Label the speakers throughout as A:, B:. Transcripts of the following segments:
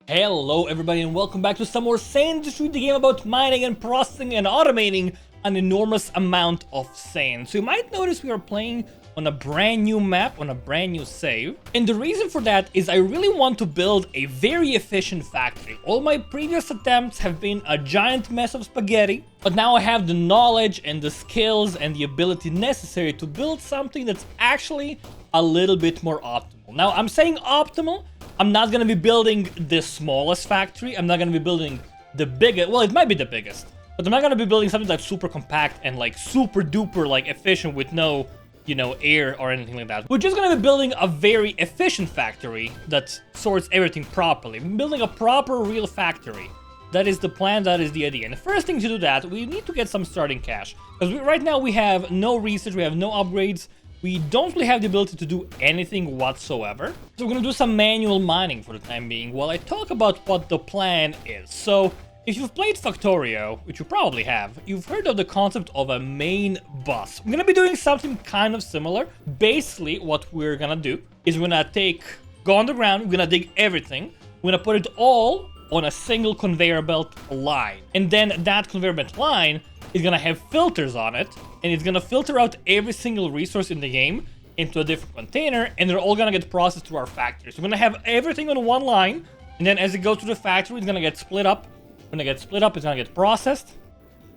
A: Hello everybody and welcome back to some more Sandustry, the game about mining and processing and automating an enormous amount of sand. So you might notice we are playing on a brand new map, on a brand new save. And the reason for that is I really want to build a very efficient factory. All my previous attempts have been a giant mess of spaghetti, but now I have the knowledge and the skills and the ability necessary to build something that's actually a little bit more optimal. Now I'm saying optimal, I'm not gonna be building the smallest factory, I'm not gonna be building the biggest, well it might be the biggest, but I'm not gonna be building something that's super compact and like super duper like efficient with no, you know, air or anything like that. We're just gonna be building a very efficient factory that sorts everything properly. We're building a proper real factory. That is the plan, that is the idea. And the first thing to do that, we need to get some starting cash. Because right now we have no research, we have no upgrades. We don't really have the ability to do anything whatsoever. So we're gonna do some manual mining for the time being while I talk about what the plan is. So if you've played Factorio, which you probably have, you've heard of the concept of a main bus. We're gonna be doing something kind of similar. Basically, what we're gonna do is we're gonna go underground, we're gonna dig everything, we're gonna put it all on a single conveyor belt line. And then that conveyor belt line is gonna have filters on it, and it's gonna filter out every single resource in the game into a different container, and they're all gonna get processed through our factory. So we're gonna have everything on one line, and then as it goes to the factory, it's gonna get split up. When it gets split up, it's gonna get processed,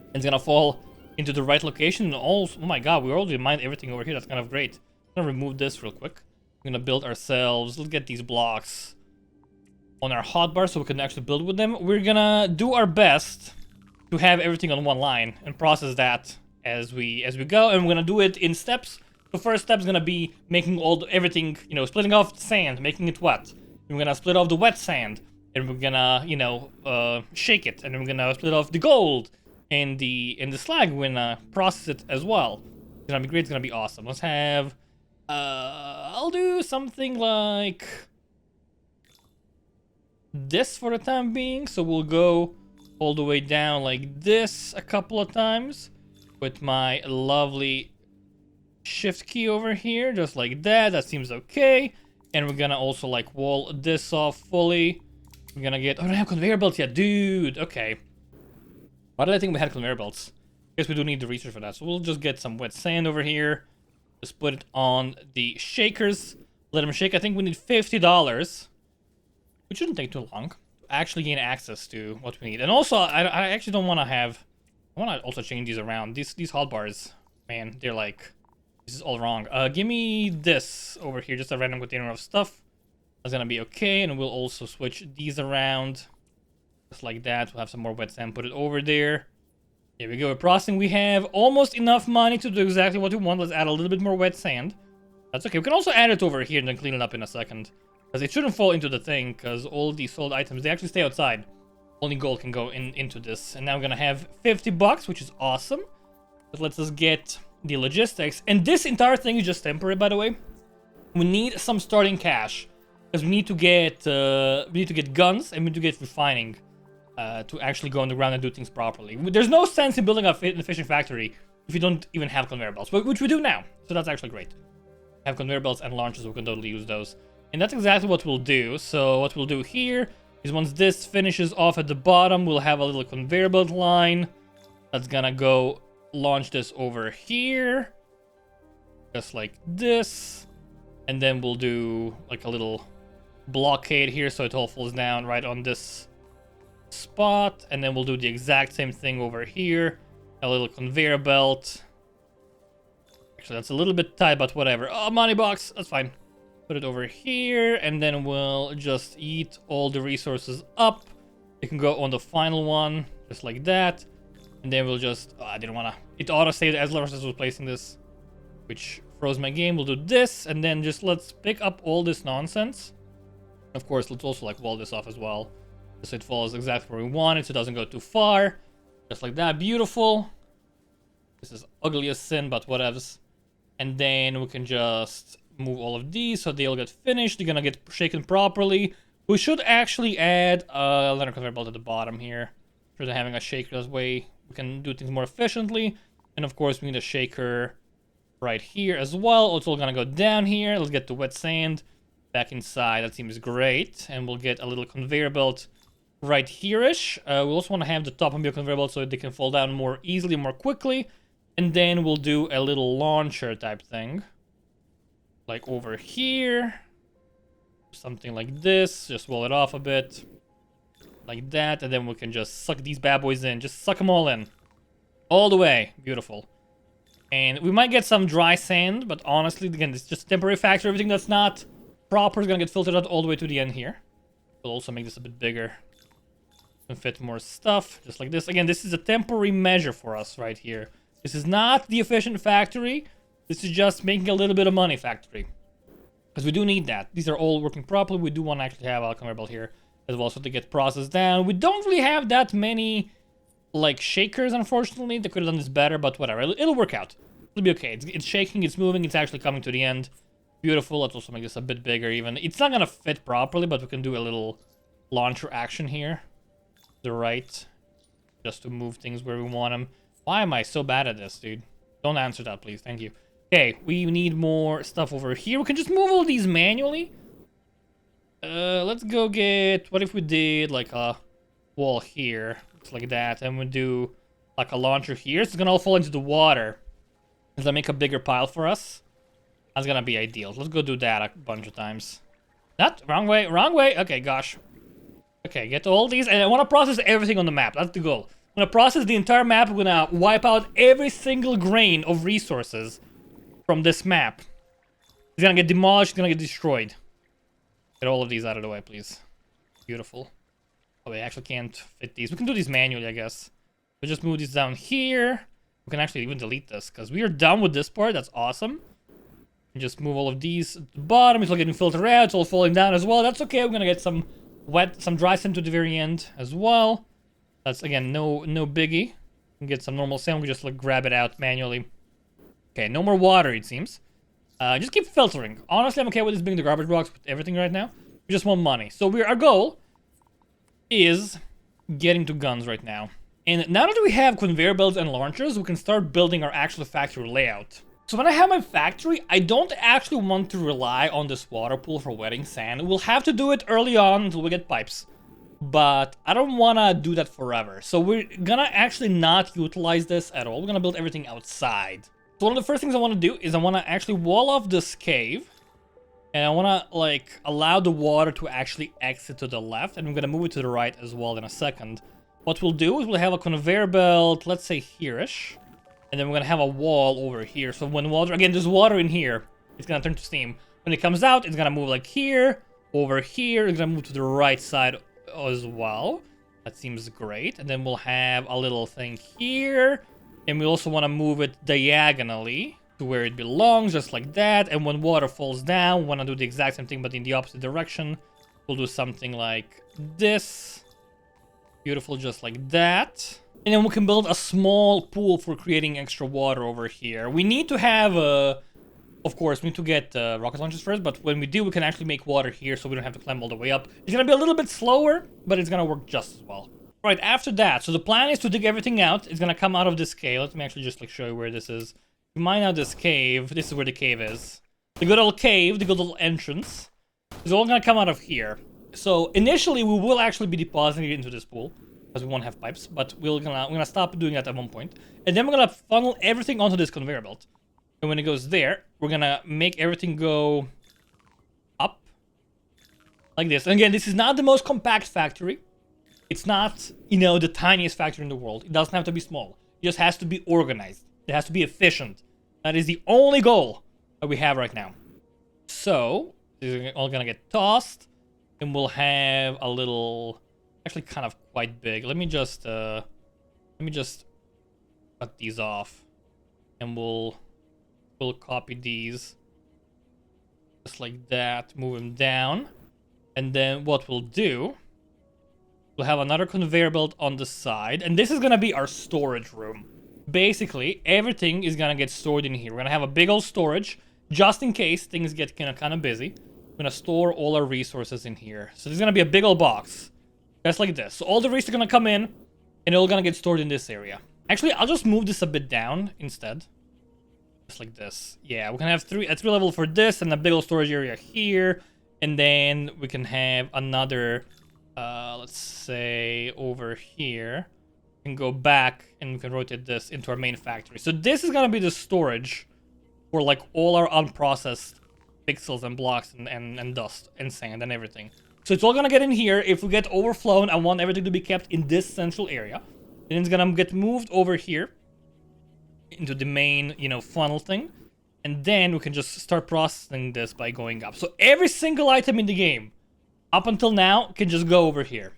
A: and it's gonna fall into the right location. And also, oh my god, we already mined everything over here. That's kind of great. I'm gonna remove this real quick. We're gonna build ourselves. Let's get these blocks on our hotbar so we can actually build with them. We're gonna do our best to have everything on one line and process that as we go, and we're gonna do it in steps. The first step is gonna be making everything, you know, splitting off the sand, making it wet. And we're gonna split off the wet sand, and we're gonna, you know, shake it, and then we're gonna split off the gold and the slag. We're gonna process it as well. It's gonna be great. It's gonna be awesome. Let's have I'll do something like this for the time being. So we'll go all the way down like this a couple of times with my lovely shift key over here, just like that. That seems okay. And we're gonna also like wall this off fully. We're gonna get, oh, I don't have conveyor belts yet, dude. Okay, why did I think we had conveyor belts? Guess we do need the research for that. So we'll just get some wet sand over here, just put it on the shakers, let them shake. I think we need $50, which shouldn't take too long to actually gain access to what we need. And also, I actually don't want to have, I want to also change these around. These hotbars, man, they're like, this is all wrong. Give me this over here, just a random container of stuff. That's gonna be okay, and we'll also switch these around, just like that. We'll have some more wet sand, put it over there. Here we go, we're processing. We have almost enough money to do exactly what we want. Let's add a little bit more wet sand. That's okay, we can also add it over here and then clean it up in a second. Because it shouldn't fall into the thing, because all these sold items, they actually stay outside. Only gold can go into this. And now we're gonna have $50, which is awesome. But let's just get the logistics. And this entire thing is just temporary, by the way. We need some starting cash. Because we need to get guns, and we need to get refining to actually go on the ground and do things properly. There's no sense in building an efficient factory if you don't even have conveyor belts, which we do now. So that's actually great. Have conveyor belts and launchers, we can totally use those. And that's exactly what we'll do. So what we'll do here is once this finishes off at the bottom, we'll have a little conveyor belt line that's gonna go launch this over here, just like this. And then we'll do like a little blockade here so it all falls down right on this spot. And then we'll do the exact same thing over here, a little conveyor belt. Actually, that's a little bit tight, but whatever. Oh, money box, that's fine. Put it over here, and then we'll just eat all the resources up. It can go on the final one, just like that. And then we'll just, I didn't wanna, it auto-saved as long as I was placing this, which froze my game. We'll do this, and then just let's pick up all this nonsense. Of course, let's also like wall this off as well, so it falls exactly where we want it, so it doesn't go too far. Just like that, beautiful. This is ugly as sin, but whatevs. And then we can just move all of these so they'll get finished. They're gonna get shaken properly. We should actually add a linear conveyor belt at the bottom here, rather than having a shaker. This way we can do things more efficiently. And of course, we need a shaker right here as well. It's all gonna go down here. Let's get the wet sand. back inside. That seems great. And we'll get a little conveyor belt right here-ish. We also want to have the top of the conveyor belt so they can fall down more easily, more quickly. And then we'll do a little launcher type thing. Like over here. Something like this. Just wall it off a bit. Like that. And then we can just suck these bad boys in. Just suck them all in. All the way. Beautiful. And we might get some dry sand. But honestly, again, it's just a temporary factor. Everything that's not proper is going to get filtered out all the way to the end here. We'll also make this a bit bigger. And fit more stuff. Just like this. Again, this is a temporary measure for us right here. This is not the efficient factory. This is just making a little bit of money factory. Because we do need that. These are all working properly. We do want to actually have a conveyor belt here as well so to get processed down. We don't really have that many, like, shakers, unfortunately. They could have done this better, but whatever. It'll work out. It'll be okay. It's shaking, it's moving, it's actually coming to the end. Beautiful. Let's also make this a bit bigger even. It's not going to fit properly, but we can do a little launcher action here. To the right. Just to move things where we want them. Why am I so bad at this, dude? Don't answer that, please. Thank you. Okay, we need more stuff over here. We can just move all these manually. Let's go get... What if we did, like, a wall here? It's like that. And we do, like, a launcher here. It's gonna all fall into the water. Does that make a bigger pile for us? That's gonna be ideal. Let's go do that a bunch of times. Not? Wrong way. Wrong way. Okay, gosh. Okay, get all these. And I want to process everything on the map. That's the goal. I'm gonna process the entire map. We're gonna wipe out every single grain of resources from this map. It's gonna get demolished, it's gonna get destroyed. Get all of these out of the way, please. Beautiful. Oh, we actually can't fit these. We can do these manually, I guess. We'll just move these down here. We can actually even delete this, because we are done with this part. That's awesome. And just move all of these to the bottom. It's all getting filtered out. It's all falling down as well. That's okay. We're gonna get some dry sand to the very end as well. That's, again, no biggie. We can get some normal sand. We just, like, grab it out manually. Okay, no more water, it seems. Just keep filtering. Honestly, I'm okay with this being the garbage box with everything right now. We just want money. So our goal is getting to guns right now. And now that we have conveyor belts and launchers, we can start building our actual factory layout. So when I have my factory, I don't actually want to rely on this water pool for wetting sand. We'll have to do it early on until we get pipes. But I don't want to do that forever. So we're gonna actually not utilize this at all. We're gonna build everything outside. So one of the first things I want to do is I want to actually wall off this cave. And I want to, like, allow the water to actually exit to the left. And I'm going to move it to the right as well in a second. What we'll do is we'll have a conveyor belt, let's say here-ish. And then we're going to have a wall over here. So when water, again, there's water in here. It's going to turn to steam. When it comes out, it's going to move like here, over here. It's going to move to the right side as well. That seems great. And then we'll have a little thing here. And we also want to move it diagonally to where it belongs, just like that. And when water falls down, we want to do the exact same thing, but in the opposite direction. We'll do something like this. Beautiful, just like that. And then we can build a small pool for creating extra water over here. We need to have of course, we need to get rocket launchers first, but when we do, we can actually make water here so we don't have to climb all the way up. It's going to be a little bit slower, but it's going to work just as well. Right, after that, so the plan is to dig everything out. It's going to come out of this cave. Let me actually just, like, show you where this is. You mine out this cave. This is where the cave is. The good old cave, the good old entrance. It's all going to come out of here. So, initially, we will actually be depositing it into this pool, because we won't have pipes, but we're gonna stop doing that at one point. And then we're going to funnel everything onto this conveyor belt. And when it goes there, we're going to make everything go up. Like this. And again, this is not the most compact factory. It's not, you know, the tiniest factory in the world. It doesn't have to be small. It just has to be organized. It has to be efficient. That is the only goal that we have right now. So, these are all gonna get tossed. And we'll have a little... Actually, kind of quite big. Let me just cut these off. And we'll copy these. Just like that. Move them down. And then what we'll do... We'll have another conveyor belt on the side. And this is going to be our storage room. Basically, everything is going to get stored in here. We're going to have a big old storage. Just in case things get kind of busy. We're going to store all our resources in here. So there's going to be a big old box. Just like this. So all the resources are going to come in. And they're all going to get stored in this area. Actually, I'll just move this a bit down instead. Just like this. Yeah, we're going to have a 3 level for this. And a big old storage area here. And then we can have another, let's say over here. We can go back and we can rotate this into our main factory. So this is gonna be the storage for like all our unprocessed pixels and blocks and dust and sand and everything. So it's all gonna get in here. If we get overflown, I want everything to be kept in this central area. Then it's gonna get moved over here into the main, you know, funnel thing. And then we can just start processing this by going up. So every single item in the game, up until now, can just go over here.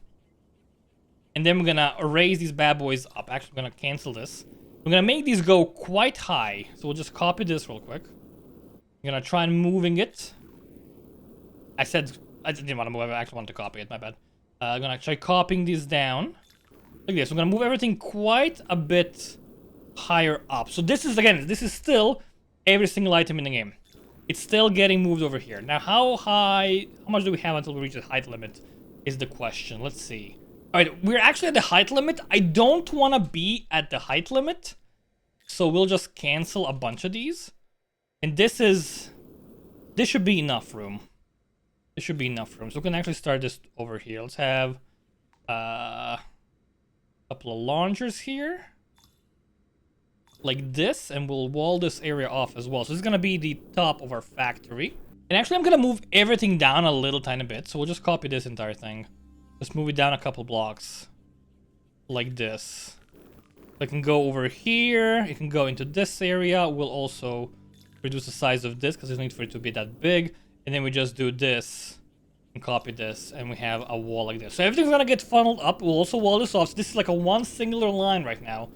A: And then we're gonna raise these bad boys up. Actually, we're gonna cancel this. We're gonna make these go quite high. So we'll just copy this real quick. I'm gonna try and moving it. I said I didn't want to move. I actually wanted to copy it. My bad. I'm gonna try copying these down. Like this. We're gonna move everything quite a bit higher up. So this is, again, this is still every single item in the game. It's still getting moved over here. Now, how much do we have until we reach the height limit is the question. Let's see. All right, we're actually at the height limit. I don't want to be at the height limit. So we'll just cancel a bunch of these. And this should be enough room. This should be enough room. So we can actually start this over here. Let's have a couple of launchers here. Like this, and we'll wall this area off as well. So this is gonna be the top of our factory. And actually I'm gonna move everything down a little tiny bit. So we'll just copy this entire thing. Just move it down a couple blocks. Like this. It can go over here. It can go into this area. We'll also reduce the size of this because there's no need for it to be that big. And then we just do this and copy this, and we have a wall like this. So everything's gonna get funneled up. We'll also wall this off. So this is like a one singular line right now.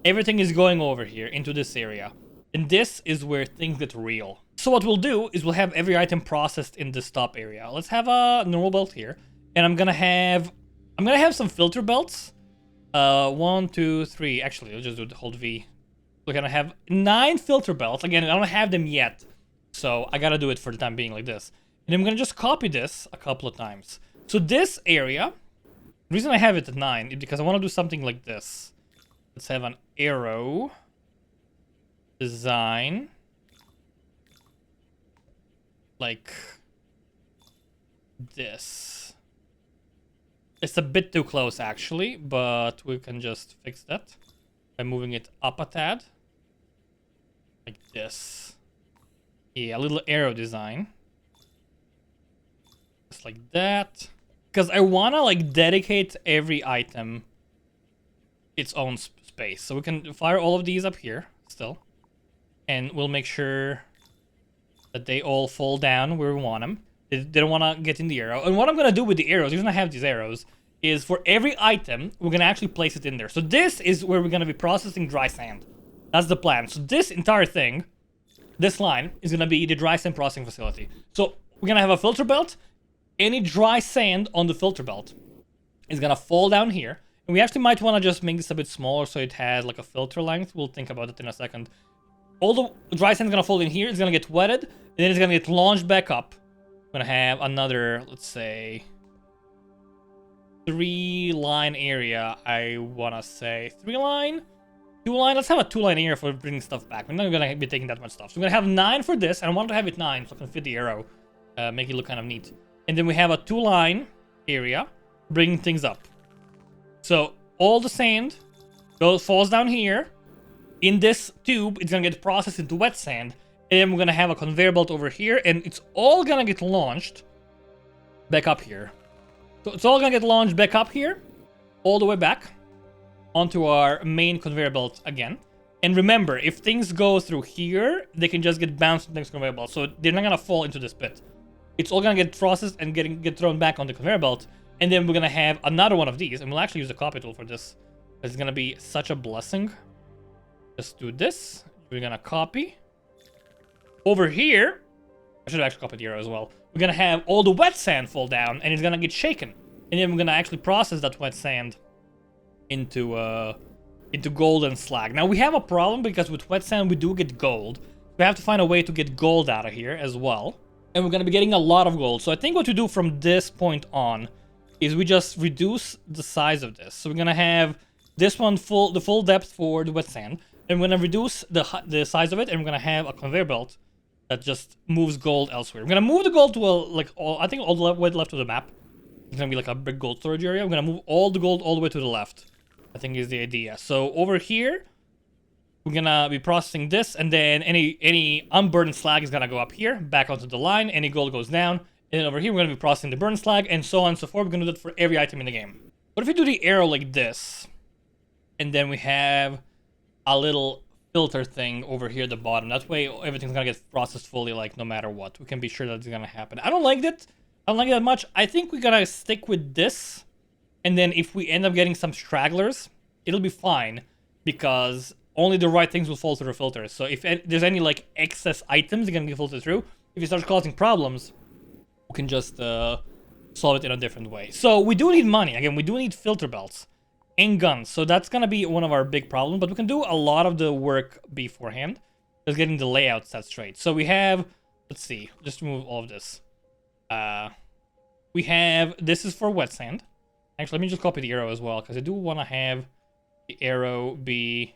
A: Everything is going over here into this area. And this is where things get real. So what we'll do is we'll have every item processed in this top area. Let's have a normal belt here. And I'm gonna have some filter belts. 1, 2, 3. Actually, I'll just do the hold V. We're gonna have 9 filter belts. Again, I don't have them yet. So I gotta do it for the time being like this. And I'm gonna just copy this a couple of times. So this area, the reason I have it at 9 is because I wanna do something like this. Let's have an arrow design like this. It's a bit too close actually, but we can just fix that by moving it up a tad like this. Yeah, a little arrow design just like that, because I want to like dedicate every item its own space. So we can fire all of these up here still, and we'll make sure that they all fall down where we want them. They don't want to get in the arrow. And what I'm going to do with the arrows, the reason I have these arrows, is for every item, we're going to actually place it in there. So this is where we're going to be processing dry sand. That's the plan. So this entire thing, this line, is going to be the dry sand processing facility. So we're going to have a filter belt. Any dry sand on the filter belt is going to fall down here. And we actually might want to just make this a bit smaller so it has like a filter length. We'll think about it in a second. All the dry sand is going to fall in here. It's going to get wetted. And then it's going to get launched back up. I'm going to have another, let's say, 3-line area. I want to say 3-line? 2-line? Let's have a 2-line area for bringing stuff back. We're not going to be taking that much stuff. So we're going to have 9 for this. And I want to have it 9 so I can fit the arrow. Make it look kind of neat. And then we have a 2-line area bringing things up. So all the sand falls down here. In this tube, it's gonna get processed into wet sand. And then we're gonna have a conveyor belt over here, and it's all gonna get launched back up here. So it's all gonna get launched back up here, all the way back onto our main conveyor belt again. And remember, if things go through here, they can just get bounced to the next conveyor belt. So they're not gonna fall into this pit. It's all gonna get processed and get thrown back on the conveyor belt. And then we're gonna have another one of these, and we'll actually use the copy tool for this. It's gonna be such a blessing. Just do this. We're gonna copy. Over here, I should have actually copied the arrow as well. We're gonna have all the wet sand fall down, and it's gonna get shaken. And then we're gonna actually process that wet sand into gold and slag. Now we have a problem because with wet sand we do get gold. We have to find a way to get gold out of here as well. And we're gonna be getting a lot of gold. So I think what we do from this point on is we just reduce the size of this. So we're gonna have this one the full depth for the wet sand, and we're gonna reduce the size of it, and we're gonna have a conveyor belt that just moves gold elsewhere. We're gonna move the gold to I think all the way left of the map. It's gonna be like a big gold storage area. We're gonna move all the gold all the way to the left. I think is the idea. So over here, we're gonna be processing this, and then any unburned slag is gonna go up here, back onto the line. Any gold goes down, and then over here we're gonna be processing the burned slag, and so on and so forth. We're gonna do that for every item in the game. What if we do the arrow like this, and then we have a little filter thing over here at the bottom? That way everything's gonna get processed fully, like no matter what. We can be sure that's gonna happen. I don't like that. I don't like it that much. I think we gotta stick with this, and then if we end up getting some stragglers, it'll be fine, because only the right things will fall through the filters. So if there's any like excess items, they're gonna get filtered through. If it starts causing problems, we can just solve it in a different way. So we do need money. Again, we do need filter belts and guns. So that's gonna be one of our big problems, but we can do a lot of the work beforehand. Just getting the layout set straight. So we have, let's see, just remove all of this. We have, this is for wet sand. Actually, let me just copy the arrow as well, because I do want to have the arrow be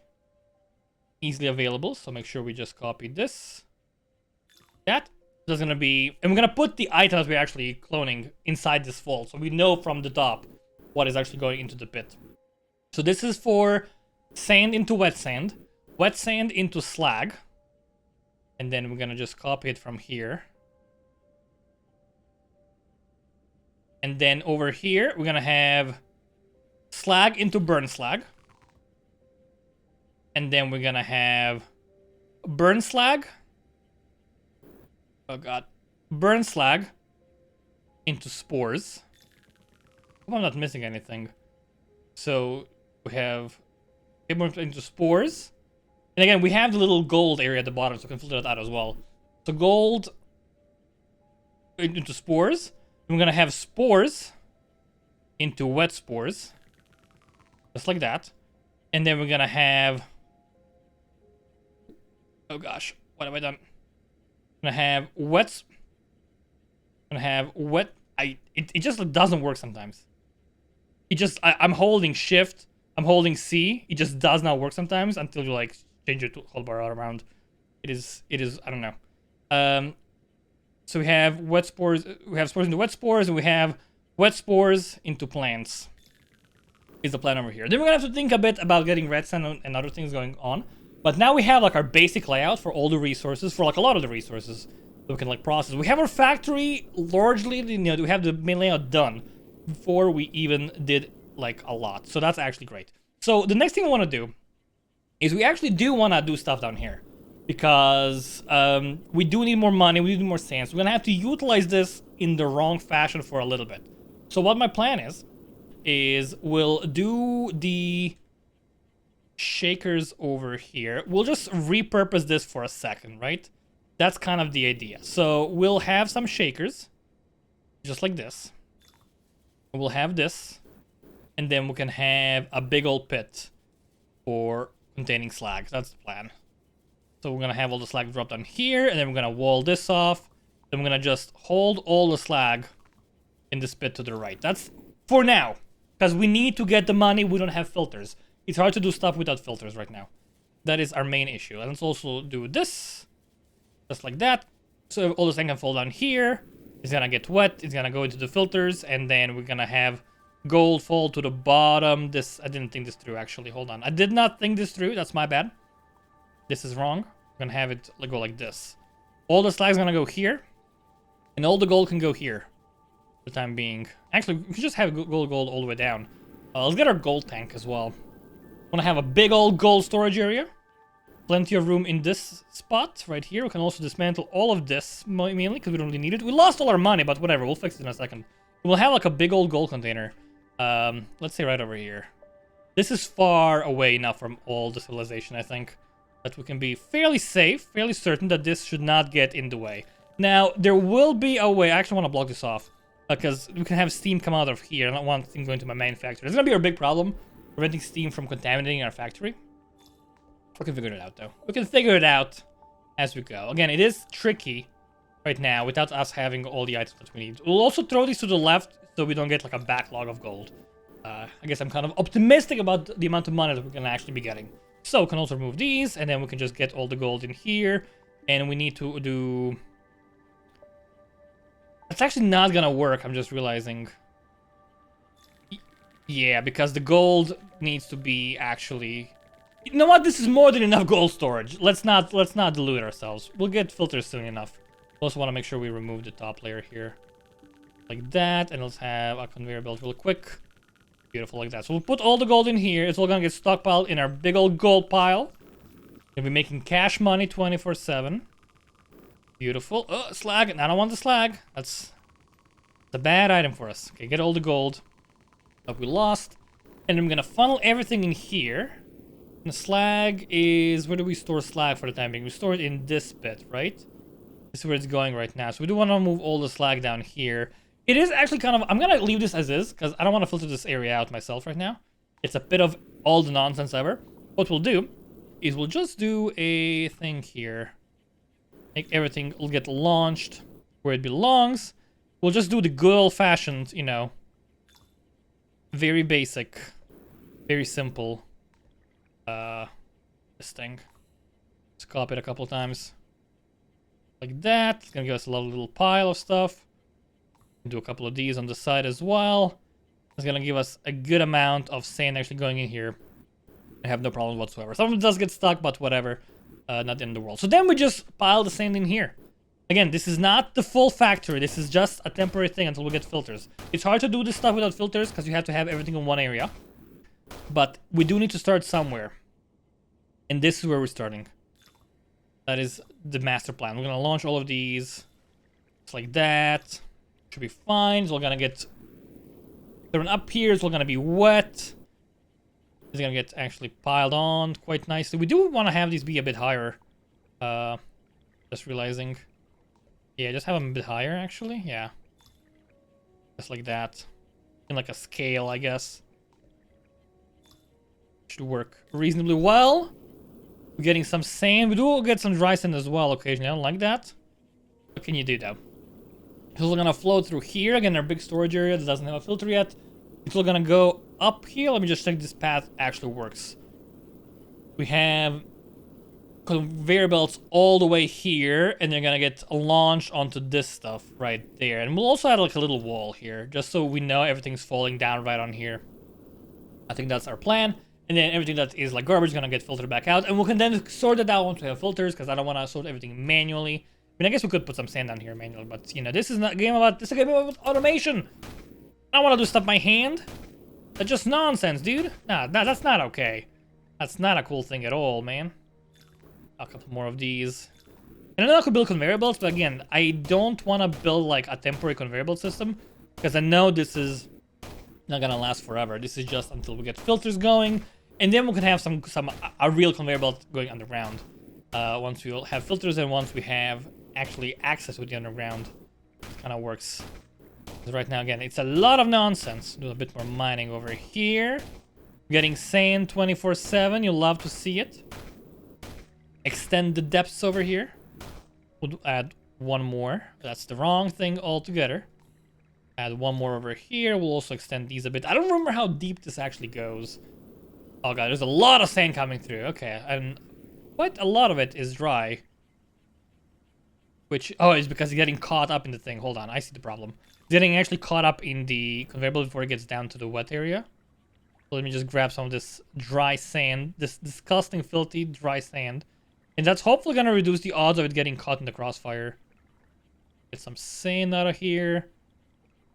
A: easily available. So make sure we just copy this. That's going to be, and we're going to put the items we're actually cloning inside this vault, so we know from the top what is actually going into the pit. So this is for sand into wet sand into slag, and then we're going to just copy it from here. And then over here, we're going to have slag into burn slag. And then we're going to have burn slag. Oh, God. Burn slag into spores. Hope I'm not missing anything. So we have into spores. And again, we have the little gold area at the bottom, so we can filter that out as well. So gold into spores. We're gonna have spores into wet spores, just like that, and then we're gonna have, oh gosh, what have I done? I'm gonna have wet. It just doesn't work sometimes. I'm holding shift, I'm holding C. It just does not work sometimes until you like change your hold bar around. It is I don't know. So we have wet spores, we have spores into wet spores, and we have wet spores into plants. Is the plan over here. Then we're gonna have to think a bit about getting redstone and other things going on. But now we have like our basic layout for all the resources, for like a lot of the resources that we can like process. We have our factory largely, you know, we have the main layout done before we even did like a lot. So that's actually great. So the next thing I want to do is we actually do want to do stuff down here. Because we do need more money, we need more sand, so we're gonna have to utilize this in the wrong fashion for a little bit. So what my plan is we'll do the shakers over here. We'll just repurpose this for a second, right? That's kind of the idea. So we'll have some shakers, just like this. We'll have this, and then we can have a big old pit for containing slag. That's the plan. So we're gonna have all the slag dropped on here, and then we're gonna wall this off. Then we're gonna just hold all the slag in this pit to the right. That's for now, because we need to get the money. We don't have filters. It's hard to do stuff without filters right now. That is our main issue. And let's also do this, just like that. So all the slag can fall down here. It's gonna get wet. It's gonna go into the filters, and then we're gonna have gold fall to the bottom. This I didn't think this through actually. Hold on, I did not think this through. That's my bad. This is wrong. We're gonna have it go like this. All the slag's gonna go here, and all the gold can go here for the time being. Actually, we can just have gold all the way down. Let's get our gold tank as well. Wanna have a big old gold storage area. Plenty of room in this spot right here. We can also dismantle all of this mainly because we don't really need it. We lost all our money, but whatever. We'll fix it in a second. We'll have like a big old gold container. Let's say right over here. This is far away enough from all the civilization, I think, that we can be fairly safe, fairly certain that this should not get in the way. Now, there will be a way. I actually want to block this off because we can have steam come out of here. I don't want steam going to my main factory. It's going to be our big problem, preventing steam from contaminating our factory. We can figure it out, though. We can figure it out as we go. Again, it is tricky right now without us having all the items that we need. We'll also throw these to the left so we don't get like a backlog of gold. I guess I'm kind of optimistic about the amount of money that we're going to actually be getting. So we can also remove these, and then we can just get all the gold in here. And we need to do... It's actually not gonna work, I'm just realizing. Yeah, because the gold needs to be actually... You know what? This is more than enough gold storage. Let's not delude ourselves. We'll get filters soon enough. We also want to make sure we remove the top layer here. Like that, and let's have a conveyor belt real quick. Beautiful, like that. So we'll put all the gold in here. It's all gonna get stockpiled in our big old gold pile. We'll be making cash money 24/7. Beautiful. Oh, slag. I don't want the slag. That's a bad item for us. Okay, get all the gold that we lost. And I'm gonna funnel everything in here. And the slag is... Where do we store slag for the time being? We store it in this bit, right? This is where it's going right now. So we do want to move all the slag down here. It is actually kind of... I'm gonna leave this as is, because I don't want to filter this area out myself right now. It's a bit of all the nonsense ever. What we'll do is we'll just do a thing here. Make everything will get launched where it belongs. We'll just do the good old-fashioned, you know, very basic, very simple, this thing. Just copy it a couple times. Like that. It's gonna give us a lovely little pile of stuff. Do a couple of these on the side as well. It's gonna give us a good amount of sand actually going in here. I have no problem whatsoever. Some of it does get stuck, but whatever. Not the end of the world. So then we just pile the sand in here. Again, this is not the full factory. This is just a temporary thing until we get filters. It's hard to do this stuff without filters because you have to have everything in one area. But we do need to start somewhere. And this is where we're starting. That is the master plan. We're going to launch all of these. Just like that. Should be fine. So we're going to get... They're up here. It's all going to be wet. It's going to get actually piled on quite nicely. We do want to have these be a bit higher. Just realizing. Yeah, just have them a bit higher, actually. Yeah. Just like that. In like a scale, I guess. Should work reasonably well. We're getting some sand. We do get some dry sand as well occasionally. I don't like that. What can you do, though? So we're going to flow through here. Again, our big storage area that doesn't have a filter yet. It's all going to go up here. Let me just check this path actually works. We have conveyor belts all the way here, and they're gonna get launched onto this stuff right there. And we'll also add like a little wall here, just so we know everything's falling down right on here. I think that's our plan. And then everything that is like garbage is gonna get filtered back out, and we can then sort it out once we have filters, because I don't want to sort everything manually. I mean, I guess we could put some sand down here manually, but you know, this is not a game about this is a game about automation. I don't want to do stuff by hand. That's just nonsense, dude. Nah, that's not okay. That's not a cool thing at all, man. A couple more of these. And I know I could build conveyor belts, but again, I don't want to build like a temporary conveyor belt system, because I know this is not gonna last forever. This is just until we get filters going, and then we can have a real conveyor belt going underground. Once we will have filters and once we have actually access with the underground, it kind of works. Because right now, again, it's a lot of nonsense. Do a bit more mining over here. Getting sand 24/7. You'll love to see it. Extend the depths over here. We'll add one more. That's the wrong thing altogether. Add one more over here. We'll also extend these a bit. I don't remember how deep this actually goes. Oh god, there's a lot of sand coming through. Okay, and quite a lot of it is dry. Which, oh, it's because it's getting caught up in the thing. Hold on, I see the problem. It's getting actually caught up in the conveyor belt before it gets down to the wet area. So let me just grab some of this dry sand. This disgusting, filthy, dry sand. And that's hopefully going to reduce the odds of it getting caught in the crossfire. Get some sand out of here.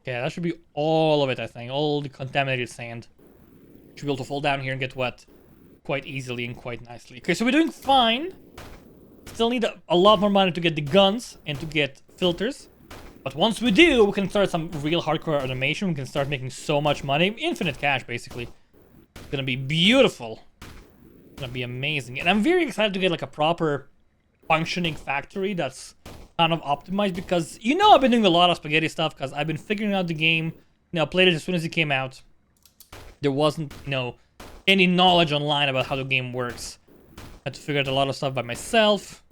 A: Yeah, that should be all of it, I think. All the contaminated sand. Should be able to fall down here and get wet quite easily and quite nicely. Okay, so we're doing fine. Still need a lot more money to get the guns and to get filters. But once we do, we can start some real hardcore automation. We can start making so much money. Infinite cash, basically. It's going to be beautiful. Gonna be amazing, and I'm very excited to get like a proper functioning factory that's kind of optimized, because you know I've been doing a lot of spaghetti stuff because I've been figuring out the game. You know, I played it as soon as it came out. There wasn't, you know, any knowledge online about how the game works. I had to figure out a lot of stuff by myself,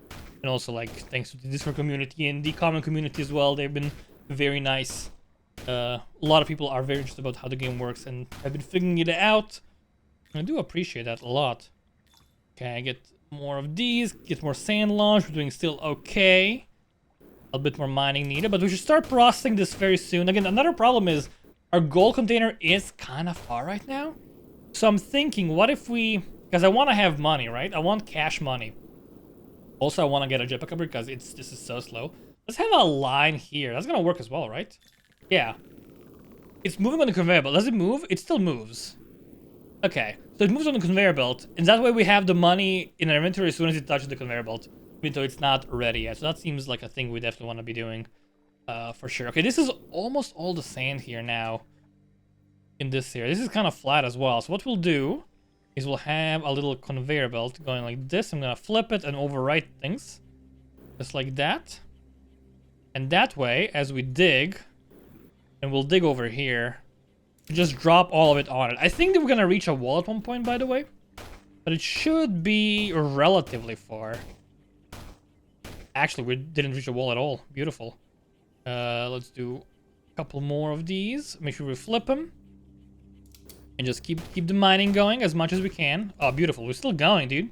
A: and also like thanks to the Discord community and the common community as well. They've been very nice. A lot of people are very interested about how the game works, and I've been figuring it out. And I do appreciate that a lot. Okay, I get More of these, get more sand launch. We're doing still okay. A bit more mining needed, but we should start processing this very soon. Again, another problem is our gold container is kind of far right now. So I'm thinking, what if we... Because I want to have money, right? I want cash money. Also, I want to get a jetpack upgrade because this is so slow. Let's have a line here. That's going to work as well, right? Yeah. It's moving on the conveyor belt. Does it move? It still moves. Okay. So it moves on the conveyor belt. And that way we have the money in our inventory as soon as it touches the conveyor belt. Even though it's not ready yet. So that seems like a thing we definitely want to be doing. For sure. Okay, this is almost all the sand here now. In this here. This is kind of flat as well. So what we'll do is we'll have a little conveyor belt going like this. I'm going to flip it and overwrite things. Just like that. And that way, as we dig, and we'll dig over here, just drop all of it on it. I think that we're going to reach a wall at one point, by the way. But it should be relatively far. Actually, we didn't reach a wall at all. Beautiful. Let's do a couple more of these. Make sure we flip them. And just keep the mining going as much as we can. Oh, beautiful. We're still going, dude.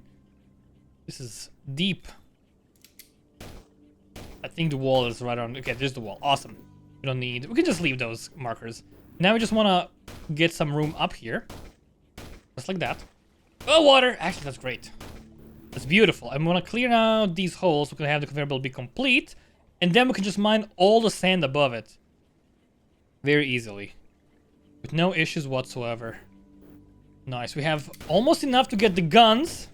A: This is deep. I think the wall is right on... Okay, there's the wall. Awesome. We don't need... We can just leave those markers. Now we just want to get some room up here. Just like that. Oh, water! Actually, that's great. That's beautiful. I'm going to clear out these holes. So we can have the conveyor belt be complete. And then we can just mine all the sand above it. Very easily. With no issues whatsoever. Nice. We have almost enough to get the guns.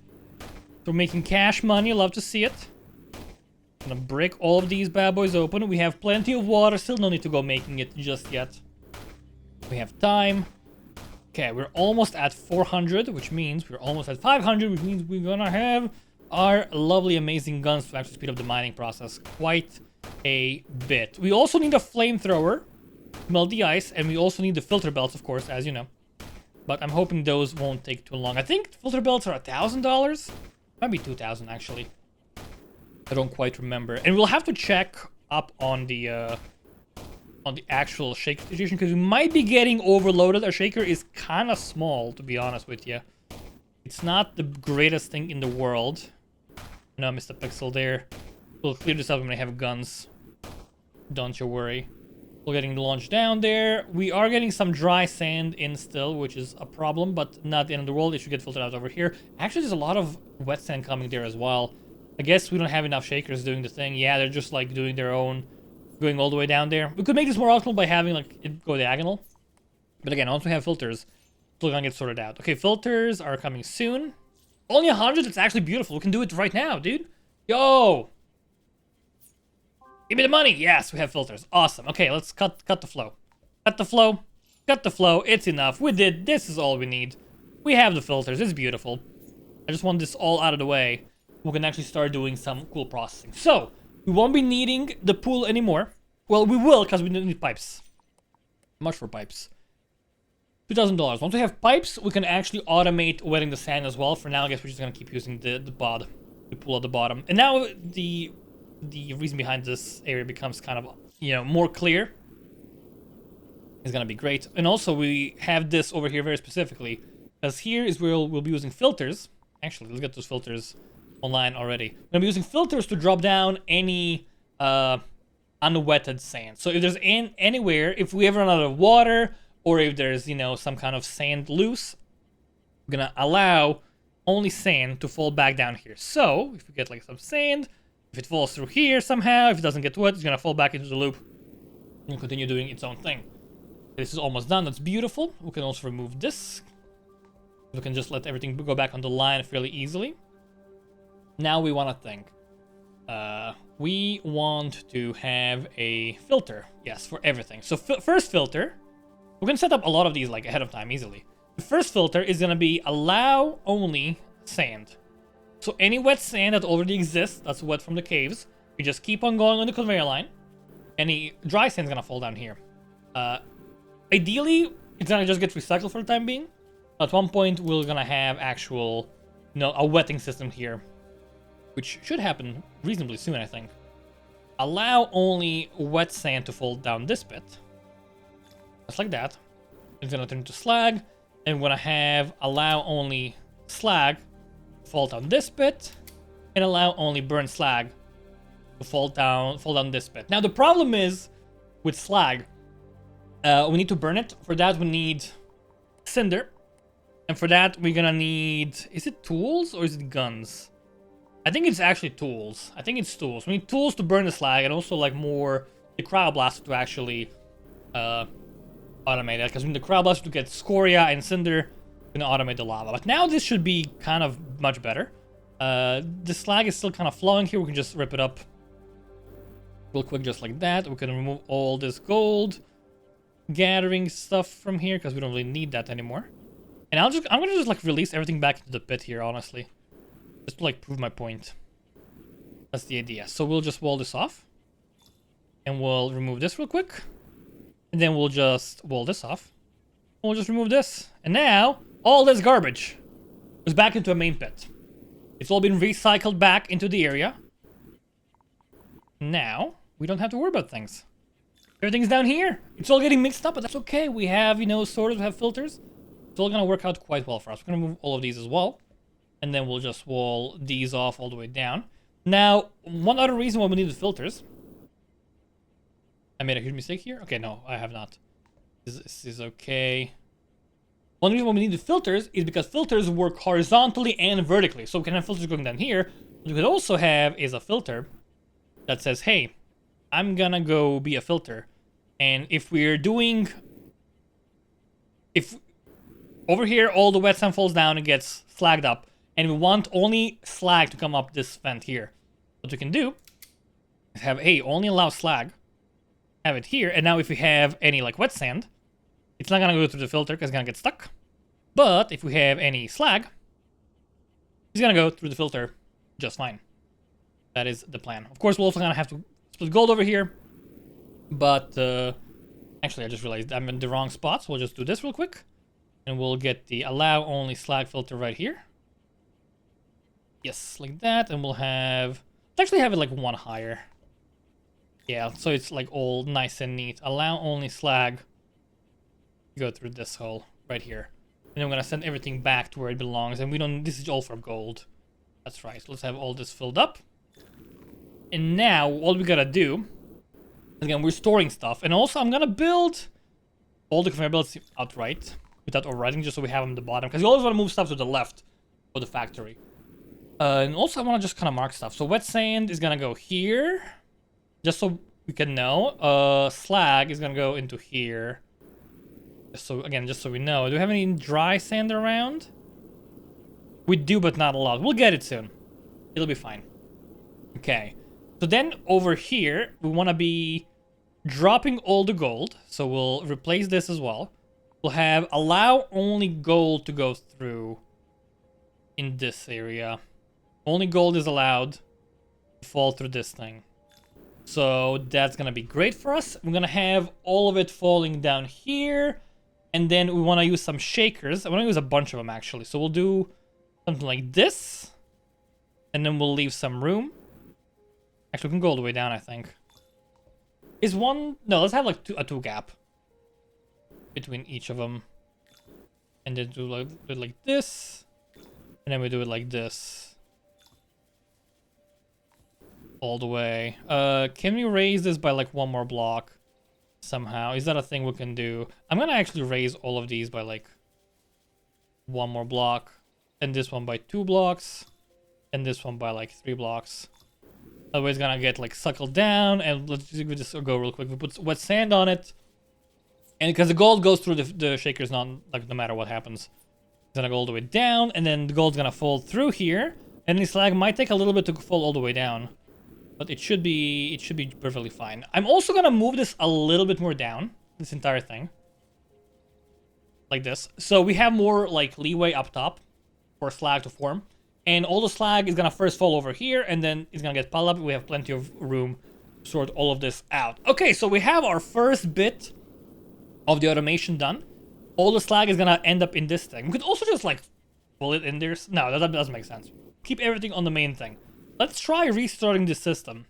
A: We're making cash money. Love to see it. Gonna break all of these bad boys open. We have plenty of water. Still no need to go making it just yet. We have time. Okay, we're almost at 400, which means we're almost at 500, which means we're gonna have our lovely, amazing guns to actually speed up the mining process quite a bit. We also need a flamethrower. Melt the ice, and we also need the filter belts, of course, as you know. But I'm hoping those won't take too long. I think filter belts are $1,000. Might be 2,000 actually. I don't quite remember. And we'll have to check up on the actual shaker situation because we might be getting overloaded. Our shaker is kind of small, to be honest with you. It's not the greatest thing in the world. No, I missed a pixel there. We'll clear this up when I have guns. Don't you worry. We're getting launched down there. We are getting some dry sand in still, which is a problem, but not the end of the world. It should get filtered out over here. Actually, there's a lot of wet sand coming there as well. I guess we don't have enough shakers doing the thing. Yeah, they're just like doing their own, going all the way down there. We could make this more optimal by having like it go diagonal. But again, once we have filters, we're gonna get sorted out. Okay, filters are coming soon. Only 100, it's actually beautiful. We can do it right now, dude. Yo! Give me the money! Yes, we have filters. Awesome. Okay, let's cut the flow. Cut the flow. Cut the flow. It's enough. We did. This is all we need. We have the filters. It's beautiful. I just want this all out of the way. We can actually start doing some cool processing. So, we won't be needing the pool anymore. Well, we will, because we need pipes. How much for pipes? $2,000. Once we have pipes, we can actually automate wetting the sand as well. For now, I guess we're just going to keep using the pod. The pool at the bottom. And now, the reason behind this area becomes kind of, you know, more clear. It's gonna be great. And also we have this over here very specifically, because here is where we'll be using filters. Actually, let's get those filters online already. We're gonna be using filters to drop down any unwetted sand. So if there's anywhere, if we ever run out of water, or if there's, you know, some kind of sand loose, we're gonna allow only sand to fall back down here. So if we get like some sand, if it falls through here somehow, if it doesn't get wet, it's gonna fall back into the loop and continue doing its own thing. This is almost done. That's beautiful. We can also remove this. We can just let everything go back on the line fairly easily. Now we want to think. We want to have a filter. Yes, for everything. So first filter, we can set up a lot of these like ahead of time easily. The first filter is gonna be allow only sand. So any wet sand that already exists, that's wet from the caves, we just keep on going on the conveyor line. Any dry sand is gonna fall down here. Ideally, it's gonna just get recycled for the time being. At one point, we're gonna have actual, you know, a wetting system here, which should happen reasonably soon, I think. Allow only wet sand to fall down this bit. Just like that. It's gonna turn into slag, and we're gonna have allow only slag fall down this pit, and allow only burnt slag to fall down this pit. Now the problem is with slag, we need to burn it. For that we need cinder, and for that we're gonna need, is it tools or is it guns? I think it's actually tools. I think it's tools. We need tools to burn the slag, and also like more the cryoblast to actually automate that, because we need the cryoblast to get scoria and cinder. We're gonna automate the lava. But now this should be kind of much better. The slag is still kind of flowing here. We can just rip it up real quick, just like that. We can remove all this gold gathering stuff from here because we don't really need that anymore. And I'm gonna just like release everything back into the pit here, honestly, just to like prove my point. That's the idea. So we'll just wall this off, and we'll remove this real quick, and then we'll just wall this off. We'll just remove this, and now all this garbage goes back into a main pit. It's all been recycled back into the area. Now we don't have to worry about things. Everything's down here. It's all getting mixed up, but that's okay. We have, you know, sorters, we have filters. It's all gonna work out quite well for us. We're gonna move all of these as well, and then we'll just wall these off all the way down. Now, one other reason why we need the filters. I made a huge mistake here. Okay, no, I have not. This is okay. One reason why we need the filters is because filters work horizontally and vertically. So we can have filters going down here. What we could also have is a filter that says, hey, I'm gonna go be a filter. And if we're doing... If over here all the wet sand falls down and gets slagged up, and we want only slag to come up this vent here, what we can do is have, hey, only allow slag. Have it here, and now if we have any like wet sand, it's not gonna go through the filter because it's gonna get stuck. But if we have any slag, it's gonna go through the filter just fine. That is the plan. Of course, we're also gonna have to split gold over here, but actually I just realized I'm in the wrong spot, so we'll just do this real quick, and we'll get the allow only slag filter right here. Yes, like that, and we'll have, let's actually have it like one higher. Yeah, so it's like all nice and neat. Allow only slag to go through this hole right here. And then I'm gonna send everything back to where it belongs. And we don't, this is all for gold. That's right. So let's have all this filled up. And now all we gotta do, again, we're storing stuff. And also I'm gonna build all the conveyor belts outright without overriding, just so we have them at the bottom. Because you always want to move stuff to the left of the factory. And also I want to just kind of mark stuff. So wet sand is gonna go here. Just so we can know, slag is gonna go into here. Just so, again, just so we know. Do we have any dry sand around? We do, but not a lot. We'll get it soon. It'll be fine. Okay. So then over here, we want to be dropping all the gold. So we'll replace this as well. We'll have allow only gold to go through in this area. Only gold is allowed to fall through this thing. So that's gonna be great for us. We're gonna have all of it falling down here, and then we want to use some shakers. I want to use a bunch of them actually. So we'll do something like this, and then we'll leave some room. Actually, we can go all the way down, I think. Is one... No, let's have like a two gap between each of them, and then do it like this, and then we do it like this. All the way. Can we raise this by like one more block somehow? Is that a thing we can do? I'm gonna actually raise all of these by like one more block, and this one by 2 blocks, and this one by like 3 blocks. Otherwise, it's gonna get like suckled down. And let's just go real quick. We put wet sand on it, and because the gold goes through the shakers, not like no matter what happens, it's gonna go all the way down, and then the gold's gonna fall through here, and the slag might take a little bit to fall all the way down. But it should be perfectly fine. I'm also gonna move this a little bit more down, this entire thing. Like this. So we have more like leeway up top for slag to form. And all the slag is gonna first fall over here, and then it's gonna get piled up. We have plenty of room to sort all of this out. Okay, so we have our first bit of the automation done. All the slag is gonna end up in this thing. We could also just like pull it in there. No, that doesn't make sense. Keep everything on the main thing. Let's try restarting this system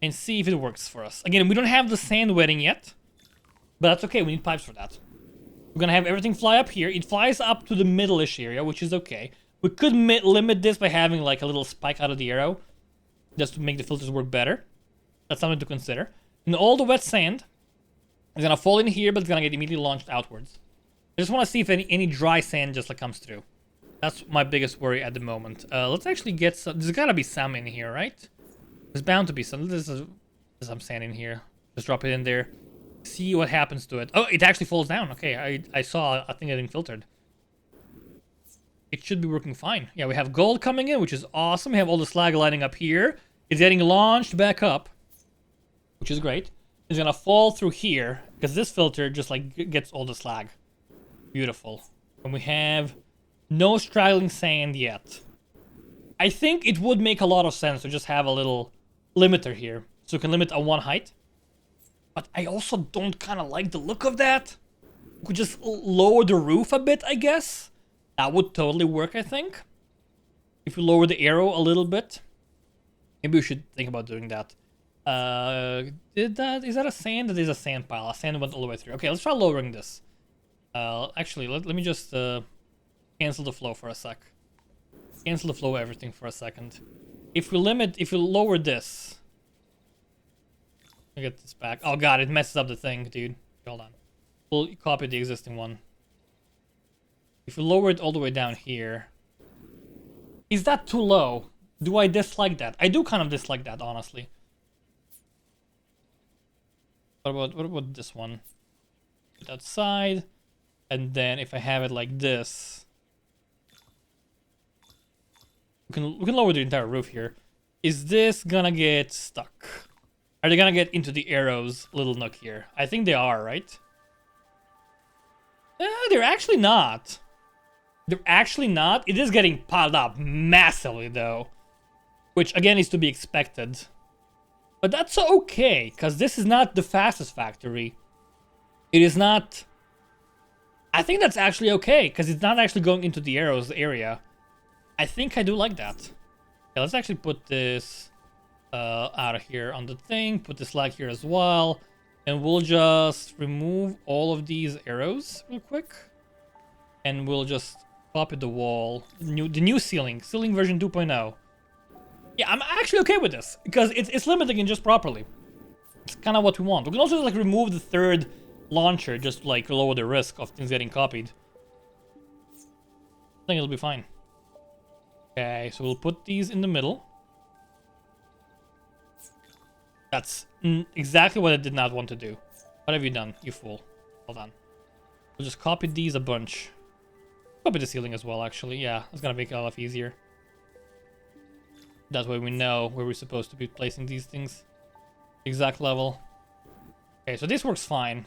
A: and see if it works for us. Again, we don't have the sand wetting yet, but that's okay. We need pipes for that. We're gonna have everything fly up here. It flies up to the middle-ish area, which is okay. We could limit this by having like a little spike out of the arrow, just to make the filters work better. That's something to consider. And all the wet sand is gonna fall in here, but it's gonna get immediately launched outwards. I just want to see if any dry sand just like comes through. That's my biggest worry at the moment. Let's actually get some. There's gotta be some in here, right? There's bound to be some. There's some sand in here. Just drop it in there. See what happens to it. Oh, it actually falls down. Okay, I saw a thing getting filtered. It should be working fine. Yeah, we have gold coming in, which is awesome. We have all the slag lining up here. It's getting launched back up, which is great. It's gonna fall through here because this filter just like gets all the slag. Beautiful. And we have no straggling sand yet. I think it would make a lot of sense to just have a little limiter here, so we can limit on one height. But I also don't kind of like the look of that. We could just lower the roof a bit, I guess. That would totally work, I think. If we lower the arrow a little bit. Maybe we should think about doing that. Is that a sand? That is a sand pile. A sand went all the way through. Okay, let's try lowering this. Actually, let me just cancel the flow for a sec. Cancel the flow of everything for a second. If we lower this. Let me get this back. Oh god, it messes up the thing, dude. Hold on. We'll copy the existing one. If we lower it all the way down here. Is that too low? Do I dislike that? I do kind of dislike that, honestly. What about this one? Put that side. And then if I have it like this. We can lower the entire roof here. Is this gonna get stuck? Are they gonna get into the arrow's little nook here? I think they are, right? They're actually not. They're actually not. It is getting piled up massively, though. Which, again, is to be expected. But that's okay, because this is not the fastest factory. It is not... I think that's actually okay, because it's not actually going into the arrows area. I think I do like that. Yeah, let's actually put this out of here on the thing. Put the slag here as well. And we'll just remove all of these arrows real quick. And we'll just copy the wall. The new ceiling version 2.0. Yeah, I'm actually okay with this. Because it's limiting it just properly. It's kind of what we want. We can also like remove the third launcher. Just like lower the risk of things getting copied. I think it'll be fine. Okay, so we'll put these in the middle. That's exactly what I did not want to do. What have you done, you fool? Hold on. We'll just copy these a bunch. Copy the ceiling as well, actually. Yeah, it's gonna make it a lot easier. That way we know where we're supposed to be placing these things. Exact level. Okay, so this works fine.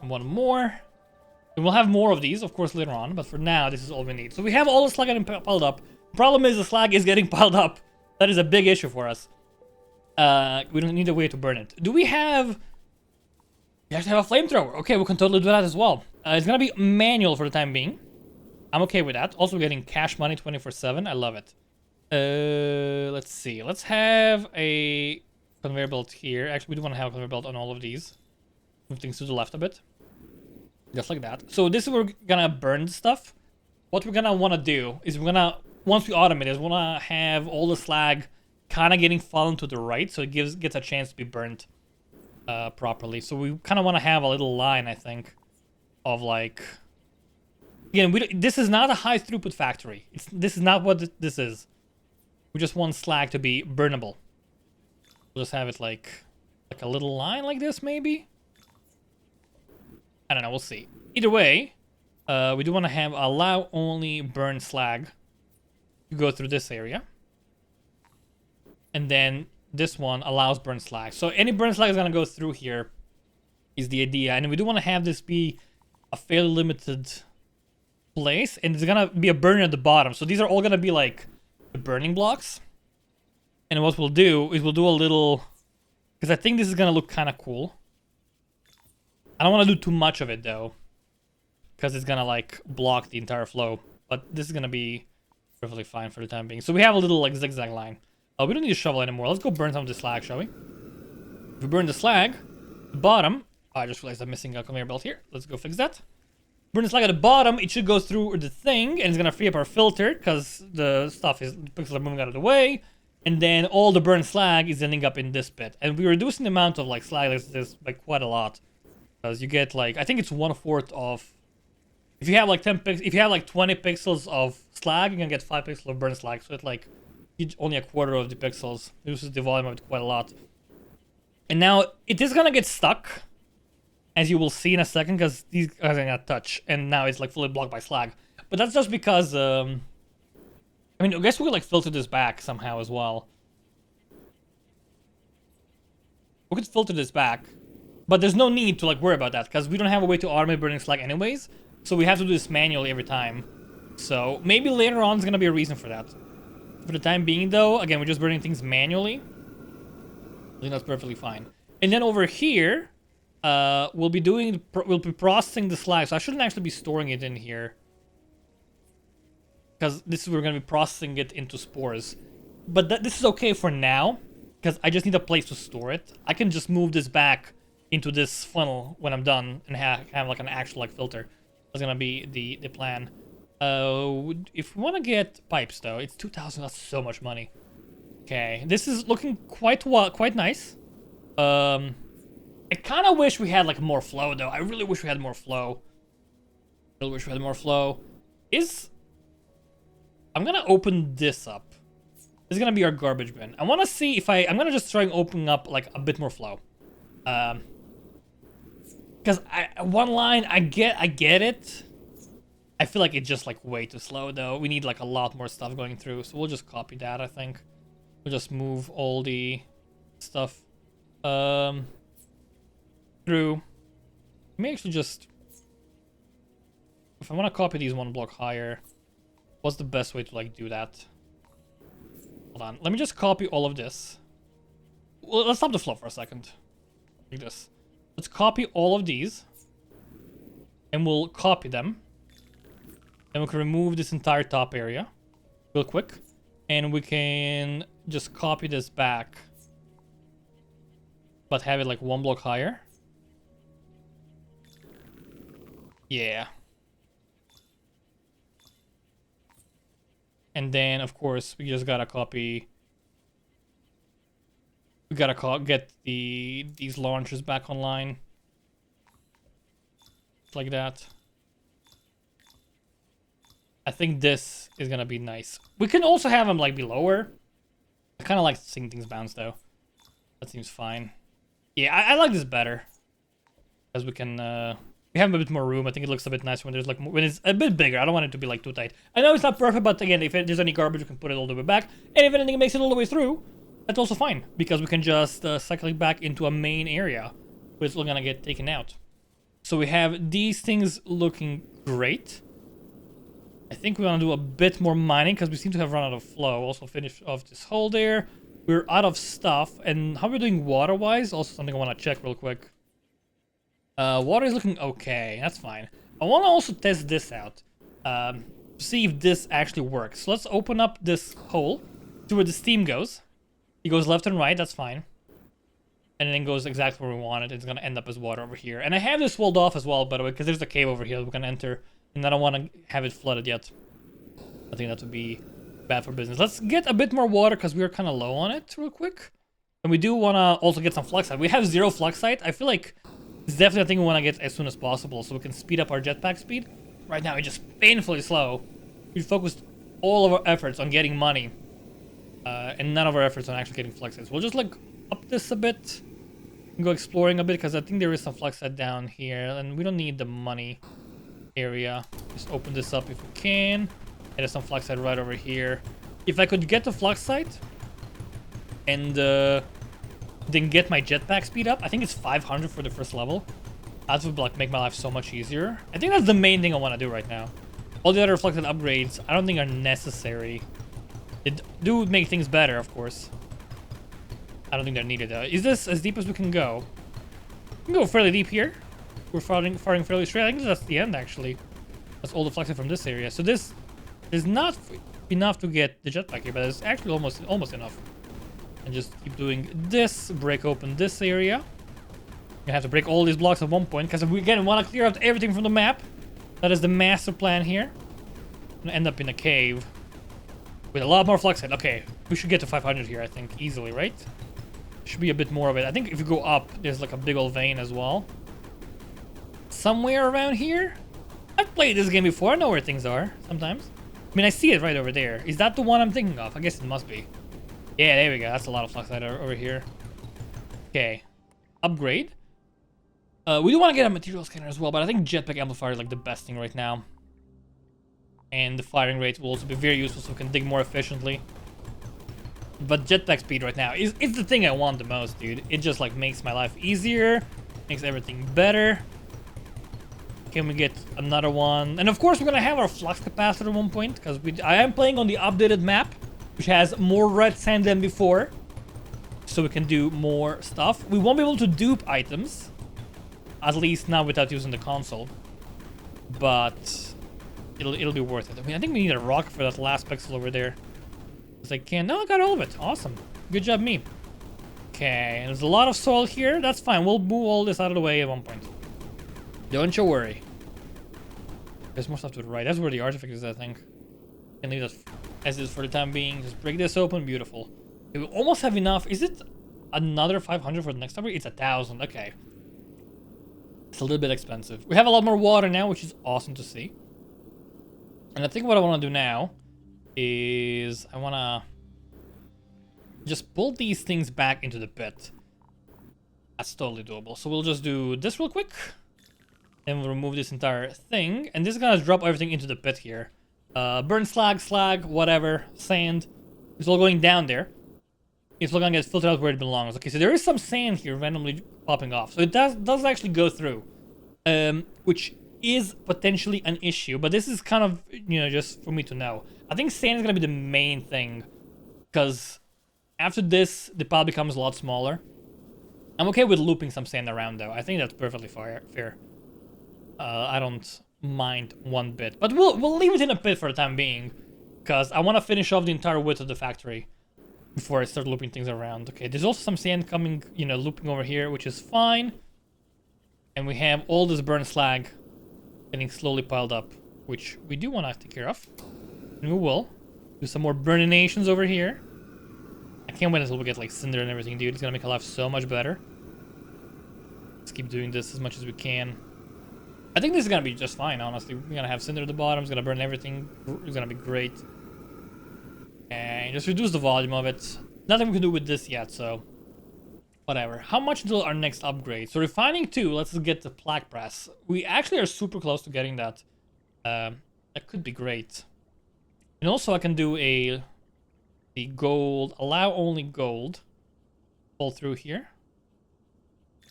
A: And one more. And we'll have more of these, of course, later on. But for now, this is all we need. So we have all the slag getting piled up. Problem is the slag is getting piled up. That is a big issue for us. We don't need a way to burn it. Do we have... We have to have a flamethrower. Okay, we can totally do that as well. It's gonna be manual for the time being. I'm okay with that. Also getting cash money 24/7. I love it. Let's see. Let's have a conveyor belt here. Actually, we do want to have a conveyor belt on all of these. Move things to the left a bit. Just like that. So this is where we're gonna burn stuff. What we're gonna want to do is we're gonna... Once we automate it, we want to have all the slag kind of getting fallen to the right. So it gets a chance to be burnt properly. So we kind of want to have a little line, I think, of like... Again, this is not a high throughput factory. This is not what this is. We just want slag to be burnable. We'll just have it like a little line like this, maybe? I don't know, we'll see. Either way, we do want to have allow only burn slag to go through this area. And then this one allows burn slag. So any burn slag is going to go through here is the idea. And we do want to have this be a fairly limited place. And there's going to be a burner at the bottom. So these are all going to be like the burning blocks. And what we'll do is we'll do a little... Because I think this is going to look kind of cool. I don't want to do too much of it though. Because it's going to like block the entire flow. But this is going to be perfectly fine for the time being. So we have a little like zigzag line. We don't need a shovel anymore. Let's go burn some of the slag, shall we? If we burn the slag, the bottom... Oh, I just realized I'm missing a conveyor belt here. Let's go fix that. burn slag at the bottom, it should go through the thing, and it's gonna free up our filter, because the pixels are moving out of the way. And then all the burnt slag is ending up in this bit. And we're reducing the amount of like slag like this by quite a lot. Because you get like, I think it's 1/4 of... If you have like 10 pixels, if you have like 20 pixels of slag, you're gonna get 5 pixels of burnt slag. So it's like only 1/4 of the pixels. Reduces the volume of it quite a lot. And now it is gonna get stuck, as you will see in a second, because these guys are gonna touch. And now it's like fully blocked by slag. But that's just because, I mean, I guess we could like filter this back somehow as well. We could filter this back. But there's no need to like worry about that, because we don't have a way to automate burning slag anyways. So we have to do this manually every time. So maybe later on there's gonna be a reason for that. For the time being though, again, we're just burning things manually. I think that's perfectly fine. And then over here, we'll be processing the slag. So I shouldn't actually be storing it in here, because this is we're gonna be processing it into spores. But this is okay for now, because I just need a place to store it. I can just move this back into this funnel when I'm done and have like an actual like filter. That's gonna be the plan. If we want to get pipes though, it's 2,000. That's so much money. Okay, this is looking quite nice. I kind of wish we had like more flow though. I really wish we had more flow. I'm gonna open this up. This is gonna be our garbage bin. I want to see if I'm gonna just try and open up like a bit more flow. Because one line, I get it. I feel like it's just like way too slow though. We need like a lot more stuff going through. So we'll just copy that, I think. We'll just move all the stuff through. Let me actually just... If I want to copy these one block higher, what's the best way to like do that? Hold on. Let me just copy all of this. Well, let's stop the flow for a second. Like this. Let's copy all of these. And we'll copy them. And we can remove this entire top area real quick. And we can just copy this back. But have it like one block higher. Yeah. And then, of course, we just gotta copy... We gotta get these launchers back online. Like that. I think this is gonna be nice. We can also have them like be lower. I kind of like seeing things bounce though. That seems fine. Yeah, I like this better. Because we can... we have a bit more room. I think it looks a bit nicer when there's like when it's a bit bigger. I don't want it to be like too tight. I know it's not perfect, but again, if there's any garbage, we can put it all the way back. And if anything makes it all the way through, that's also fine, because we can just cycle it back into a main area, where it's all gonna get taken out. So we have these things looking great. I think we want to do a bit more mining, because we seem to have run out of flow. Also finish off this hole there. We're out of stuff. And how we're doing water-wise, also something I want to check real quick. Water is looking okay. That's fine. I want to also test this out. See if this actually works. So let's open up this hole to where the steam goes. It goes left and right. That's fine. And then it goes exactly where we want it. It's going to end up as water over here. And I have this walled off as well, by the way, because there's a cave over here that we can enter. And I don't want to have it flooded yet. I think that would be bad for business. Let's get a bit more water, because we are kind of low on it real quick. And we do want to also get some fluxite. We have 0 fluxite. I feel like it's definitely a thing we want to get as soon as possible, so we can speed up our jetpack speed. Right now, it's just painfully slow. We focused all of our efforts on getting money. And none of our efforts on actually getting fluxites. We'll just like up this a bit. And go exploring a bit, because I think there is some fluxite down here. And we don't need the money area. Just open this up if we can. And there's some fluxite right over here. If I could get the fluxite and then get my jetpack speed up, I think it's 500 for the first level. That would like make my life so much easier. I think that's the main thing I want to do right now. All the other fluxite upgrades I don't think are necessary. They do make things better, of course. I don't think they're needed though. Is this as deep as we can go? We can go fairly deep here. We're firing fairly straight. I think that's the end actually. That's all the fluxite from this area. So this is not enough to get the jetpack here, but it's actually almost enough. And just keep doing this. Break open this area. You have to break all these blocks at one point, because we again want to clear out everything from the map. That is the master plan here. I'm gonna end up in a cave with a lot more flux head. Okay, we should get to 500 here, I think, easily, right? Should be a bit more of it. I think if you go up, there's like a big old vein as well. Somewhere around here? I've played this game before. I know where things are sometimes. I mean, I see it right over there. Is that the one I'm thinking of? I guess it must be. Yeah, there we go. That's a lot of flux head over here. Okay. Upgrade. We do want to get a material scanner as well, but I think jetpack amplifier is like the best thing right now. And the firing rate will also be very useful so we can dig more efficiently. But jetpack speed right now is the thing I want the most, dude. It just like makes my life easier, makes everything better. Can we get another one? And of course we're gonna have our flux capacitor at one point, because I am playing on the updated map, which has more red sand than before. So we can do more stuff. We won't be able to dupe items, at least not without using the console. But it'll be worth it. I mean, I think we need a rocket for that last pixel over there. Because I can't. No, I got all of it. Awesome. Good job, me. Okay, there's a lot of soil here. That's fine. We'll move all this out of the way at one point. Don't you worry. There's more stuff to the right. That's where the artifact is, I think. Can leave that as is for the time being. Just break this open. Beautiful. Okay, we almost have enough. Is it another 500 for the next upgrade? It's 1,000. Okay. It's a little bit expensive. We have a lot more water now, which is awesome to see. And I think what I want to do now is I want to just pull these things back into the pit. That's totally doable. So we'll just do this real quick. Then we'll remove this entire thing. And this is going to drop everything into the pit here. Burn slag, whatever, sand. It's all going down there. It's all going to get filtered out where it belongs. Okay, so there is some sand here randomly popping off. So it does actually go through. Which is potentially an issue. But this is kind of, just for me to know. I think sand is going to be the main thing. Because after this, the pile becomes a lot smaller. I'm okay with looping some sand around, though. I think that's perfectly fair. I don't mind one bit. But we'll leave it in a pit for the time being. Because I want to finish off the entire width of the factory before I start looping things around. Okay, there's also some sand coming, looping over here, which is fine. And we have all this burnt slag getting slowly piled up, which we do want to take care of. And we will. Do some more burninations over here. I can't wait until we get like cinder and everything, dude. It's gonna make our life so much better. Let's keep doing this as much as we can. I think this is gonna be just fine, honestly. We're gonna have cinder at the bottom. It's gonna burn everything. It's gonna be great. And just reduce the volume of it. Nothing we can do with this yet, so whatever. How much until our next upgrade? So refining 2, let's just get the plaque press. We actually are super close to getting that. That could be great. And also I can do the gold, allow only gold. Fall through here.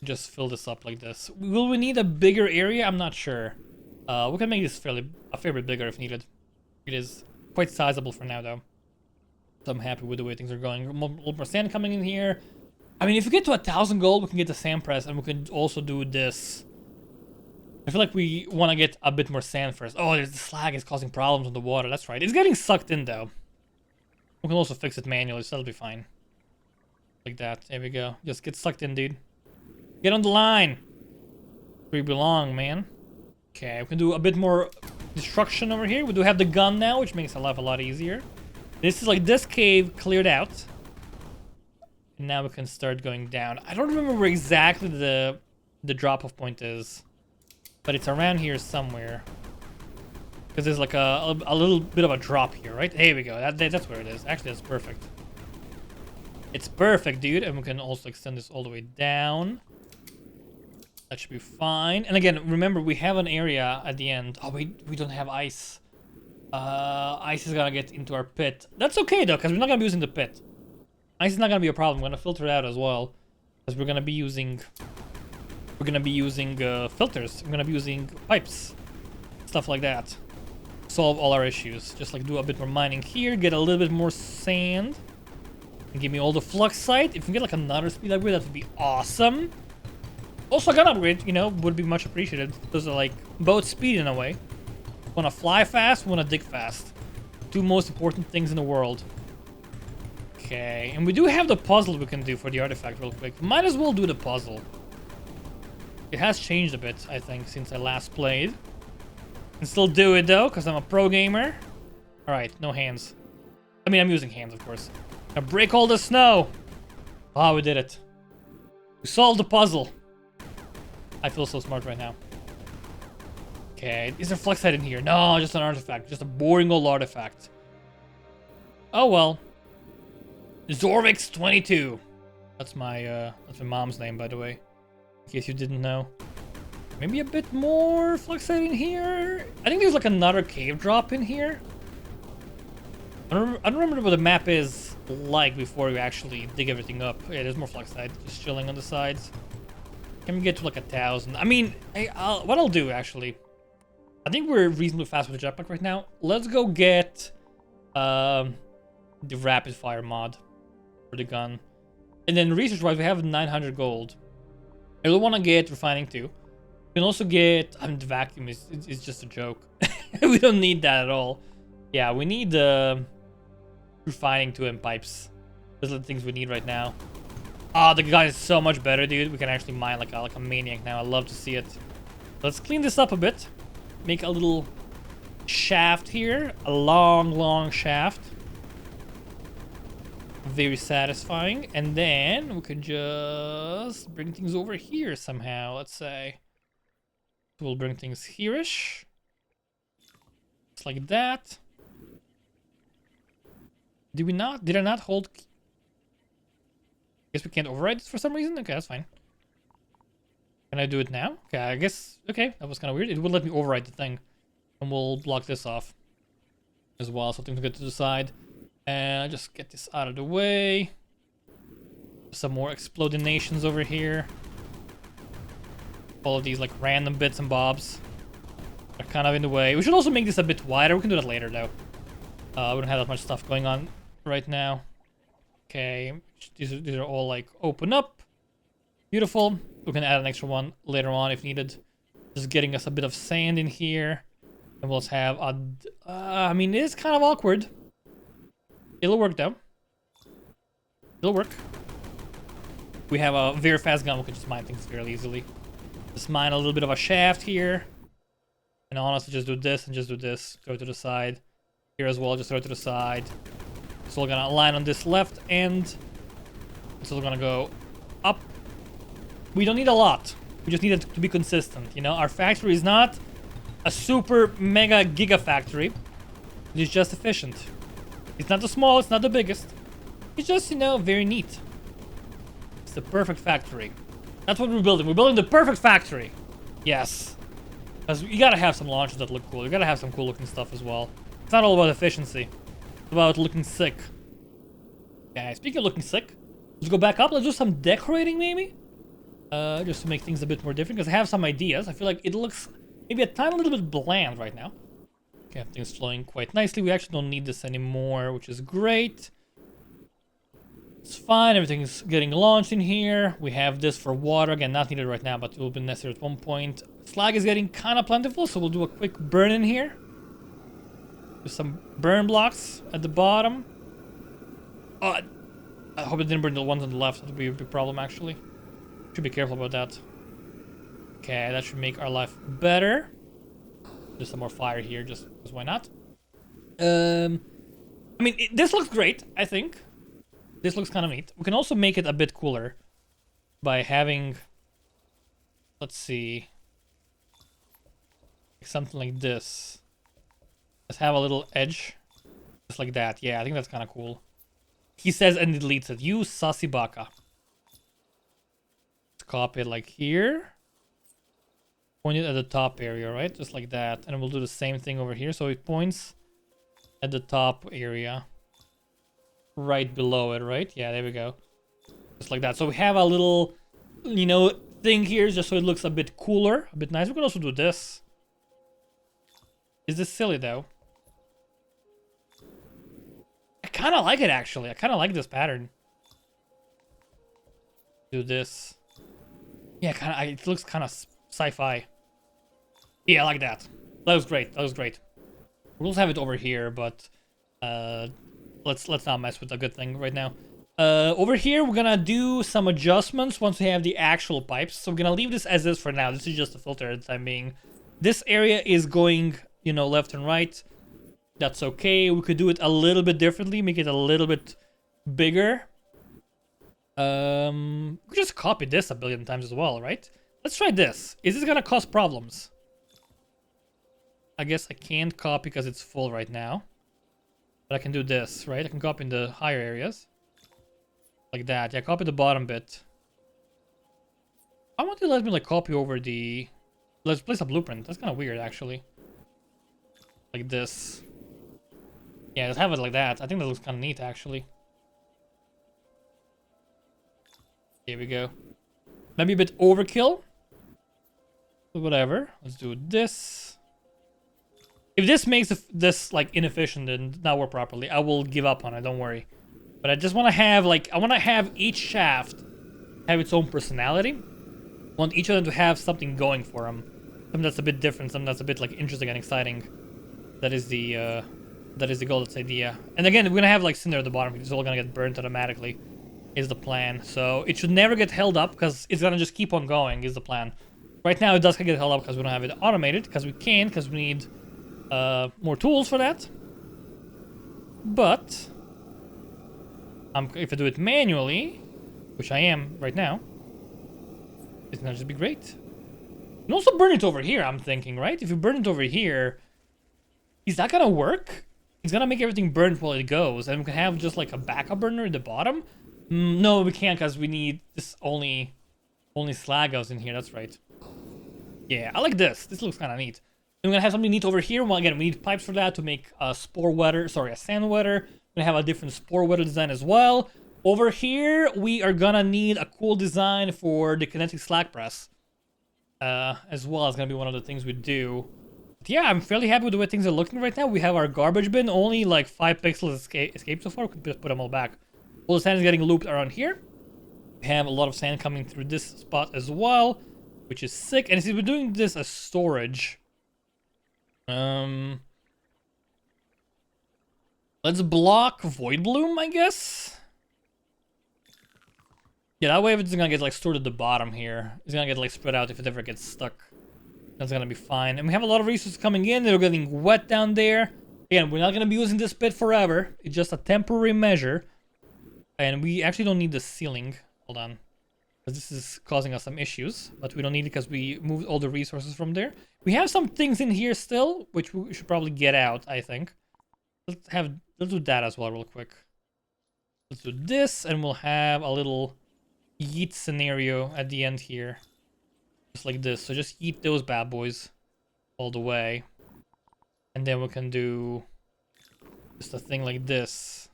A: Just fill this up like this. Will we need a bigger area? I'm not sure. We can make this a fair bit bigger if needed. It is quite sizable for now, though. So I'm happy with the way things are going. A little more sand coming in here. I mean, if we get to 1,000 gold, we can get the sand press, and we can also do this. I feel like we want to get a bit more sand first. Oh, the slag is causing problems on the water. That's right. It's getting sucked in, though. We can also fix it manually, so that'll be fine. Like that. There we go. Just get sucked in, dude. Get on the line. Where you belong, man. Okay, we can do a bit more destruction over here. We do have the gun now, which makes our life a lot easier. This is like this cave cleared out. And now we can start going down. I don't remember where exactly the drop-off point is. But it's around here somewhere. Because there's like a little bit of a drop here, right? There we go. That's where it is. Actually, that's perfect. It's perfect, dude. And we can also extend this all the way down. That should be fine. And again, remember, we have an area at the end. Oh, we don't have ice. Ice is gonna get into our pit. That's okay, though, because we're not gonna be using the pit. Ice is not gonna be a problem. We're gonna filter it out as well. Because we're gonna be using... filters. We're gonna be using pipes. Stuff like that. Solve all our issues. Just like do a bit more mining here. Get a little bit more sand. And give me all the flux site. If we get like another speed upgrade, that would be awesome. Also, a gun upgrade, would be much appreciated. Those are like both speed in a way. Wanna fly fast, wanna dig fast. Two most important things in the world. Okay, and we do have the puzzle we can do for the artifact real quick. Might as well do the puzzle. It has changed a bit, I think, since I last played. Can still do it though, because I'm a pro gamer. Alright, no hands. I mean, I'm using hands, of course. Now break all the snow. Oh, we did it. We solved the puzzle. I feel so smart right now. Okay, is there flux head in here? No, just an artifact. Just a boring old artifact. Oh well. Zorvix 22. That's my mom's name, by the way. In case you didn't know. Maybe a bit more flux head in here. I think there's like another cave drop in here. I don't remember what the map is like before we actually dig everything up. Yeah, there's more flux head just chilling on the sides. Can we get to like 1,000? I mean, what I'll do actually. I think we're reasonably fast with the jetpack right now. Let's go get the rapid fire mod for the gun. And then research-wise, we have 900 gold. I don't want to get refining too. We can also get... I mean, the vacuum is just a joke. We don't need that at all. Yeah, we need refining too and pipes. Those are the things we need right now. Ah, the gun is so much better, dude. We can actually mine like a maniac now. I love to see it. Let's clean this up a bit. Make a little shaft here. A long shaft. Very satisfying. And then we can just bring things over here somehow, let's say. We'll bring things here-ish. Just like that. Did I not hold... Guess we can't override this for some reason? Okay, that's fine. Can I do it now? Okay, I guess... Okay, that was kind of weird. It would let me override the thing. And we'll block this off as well, so things get to the side. And just get this out of the way. Some more explodinations over here. All of these like random bits and bobs are kind of in the way. We should also make this a bit wider. We can do that later though. We don't have that much stuff going on right now. Okay, these are all like open up. Beautiful. We can add an extra one later on if needed. Just getting us a bit of sand in here. And we'll have a... I mean, it is kind of awkward. It'll work though. It'll work. We have a very fast gun. We can just mine things fairly easily. Just mine a little bit of a shaft here. And honestly, just do this and just do this. Go to the side. Here as well, just throw it to the side. So we're gonna align on this left end. So we're gonna go up. We don't need a lot. We just need it to be consistent. You know, our factory is not a super mega giga factory. It's just efficient. It's not the smallest, it's not the biggest. It's just, you know, very neat. It's the perfect factory. That's what we're building. We're building the perfect factory. Yes. Because you gotta have some launches that look cool. You gotta have some cool looking stuff as well. It's not all about efficiency. It's about looking sick. Okay, speaking of looking sick, let's go back up. Let's do some decorating maybe. Just to make things a bit more different. Because I have some ideas. I feel like it looks maybe a tiny little bit bland right now. Okay, things flowing quite nicely. We actually don't need this anymore, which is great. It's fine. Everything's getting launched in here. We have this for water. Again, not needed right now, but it will be necessary at one point. Slag is getting kind of plentiful, so we'll do a quick burn in here. There's some burn blocks at the bottom. Oh, I hope it didn't burn the ones on the left. That would be a big problem, actually. Should be careful about that. Okay, that should make our life better. There's some more fire here, just because why not? I mean, this looks great, I think. This looks kind of neat. We can also make it a bit cooler by having, let's see, something like this. Let's have a little edge, just like that. Yeah, I think that's kind of cool. He says and deletes it. You sussy baka. Let's copy it like here. Point it at the top area, right? Just like that. And we'll do the same thing over here. So it points at the top area. Right below it, right? Yeah, there we go. Just like that. So we have a little, you know, thing here just so it looks a bit cooler. A bit nice. We can also do this. Is this silly, though? I kind of like it, actually. I kind of like this pattern. Do this. Yeah, kind of. It looks kind of sci-fi. Yeah, I like that. That was great. That was great. We'll also have it over here, but let's not mess with a good thing right now. Over here, we're gonna do some adjustments once we have the actual pipes. So we're gonna leave this as is for now. This is just a filter at the time being. This area is going you know, left and right. That's okay. We could do it a little bit differently, make it a little bit bigger. We could just copy this a billion times as well, right? Let's try this. Is this gonna cause problems? I guess I can't copy because it's full right now. But I can do this, right? I can copy in the higher areas. Like that. Yeah, copy the bottom bit. I want to let me like copy over the... Let's place a blueprint. That's kind of weird, actually. Like this. Yeah, let's have it like that. I think that looks kind of neat, actually. Here we go. Maybe a bit overkill. But whatever. Let's do this. If this makes this like inefficient and not work properly, I will give up on it. Don't worry. But I just want to have like I want to have each shaft have its own personality. I want each of them to have something going for them. Something that's a bit different. Something that's a bit like interesting and exciting. That is the goal. That's the idea. And again, we're gonna have like cinder at the bottom. It's all gonna get burnt automatically. Is the plan. So it should never get held up because it's gonna just keep on going. Is the plan. Right now it does get held up because we don't have it automated. Because we can't. Because we need more tools for that. But if I do it manually, which I am right now, it's gonna just be great. You can also burn it over here, I'm thinking, right? If you burn it over here, is that gonna work? It's gonna make everything burnt while it goes, and we can have just like a backup burner at the bottom. No, we can't because we need this only slag goes in here. That's right. Yeah, I like this. This looks kind of neat. And we're gonna have something neat over here. Well, again, we need pipes for that to make a spore wetter. Sorry, a sand wetter. We're gonna have a different spore wetter design as well. Over here, we are gonna need a cool design for the kinetic slag press. As well, it's gonna be one of the things we do. But yeah, I'm fairly happy with the way things are looking right now. We have our garbage bin, only like 5 pixels escape so far. We could just put them all back. All the sand is getting looped around here. We have a lot of sand coming through this spot as well, which is sick. And since we're doing this as storage, let's block Void Bloom, I guess. Yeah, that way if it's gonna get like stored at the bottom here, it's gonna get like spread out if it ever gets stuck. That's gonna be fine. And we have a lot of resources coming in. They're getting wet down there. Again, we're not gonna be using this pit forever. It's just a temporary measure. And we actually don't need the ceiling. Hold on. Because this is causing us some issues. But we don't need it because we moved all the resources from there. We have some things in here still, which we should probably get out, I think. Let's do that as well real quick. Let's do this, and we'll have a little yeet scenario at the end here. Just like this. So just yeet those bad boys all the way. And then we can do just a thing like this.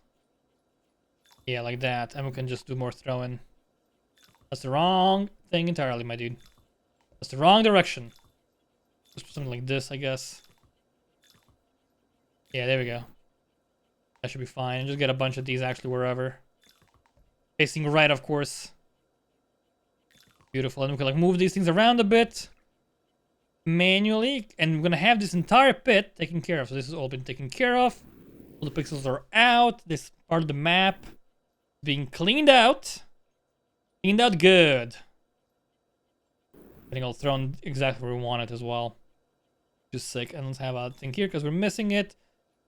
A: Yeah, like that. And we can just do more throwing. That's the wrong thing entirely, my dude. That's the wrong direction. Just put something like this, I guess. Yeah, there we go. That should be fine. And just get a bunch of these actually wherever. Facing right, of course. Beautiful. And we can like move these things around a bit. Manually. And we're going to have this entire pit taken care of. So this has all been taken care of. All the pixels are out. This part of the map being cleaned out. Cleaned out good. Getting all thrown exactly where we want it as well. Just sick. And let's have a thing here because we're missing it.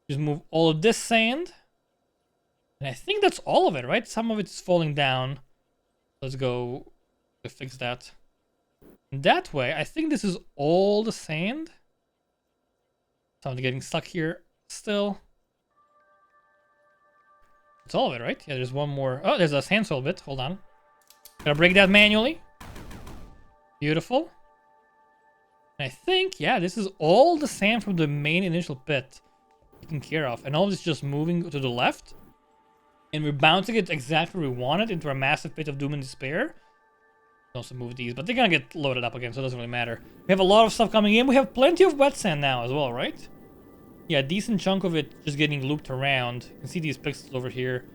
A: Just move all of this sand. And I think that's all of it, right? Some of it's falling down. Let's go to fix that. And that way, I think this is all the sand. Something getting stuck here still. It's all of it, right? Yeah, there's one more. Oh, there's a sand soil bit. Hold on. Gotta break that manually. Beautiful. And I think, yeah, this is all the sand from the main initial pit taken care of. And all this just moving to the left. And we're bouncing it exactly where we want it into a massive pit of doom and despair. Also move these, but they're gonna get loaded up again, so it doesn't really matter. We have a lot of stuff coming in. We have plenty of wet sand now as well, right? Yeah, a decent chunk of it just getting looped around. You can see these pixels over here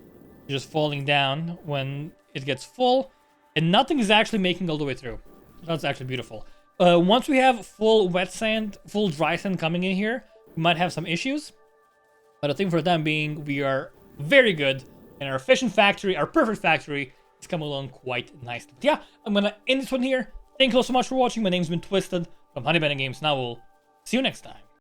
A: just falling down when it gets full. And nothing is actually making all the way through. That's actually beautiful. Once we have full wet sand, full dry sand coming in here, we might have some issues. But I think for the time being, we are very good. And our efficient factory, our perfect factory, is coming along quite nicely. But yeah, I'm going to end this one here. Thank you all so much for watching. My name's been Twisted from HoneyBunnyGames. Now we'll see you next time.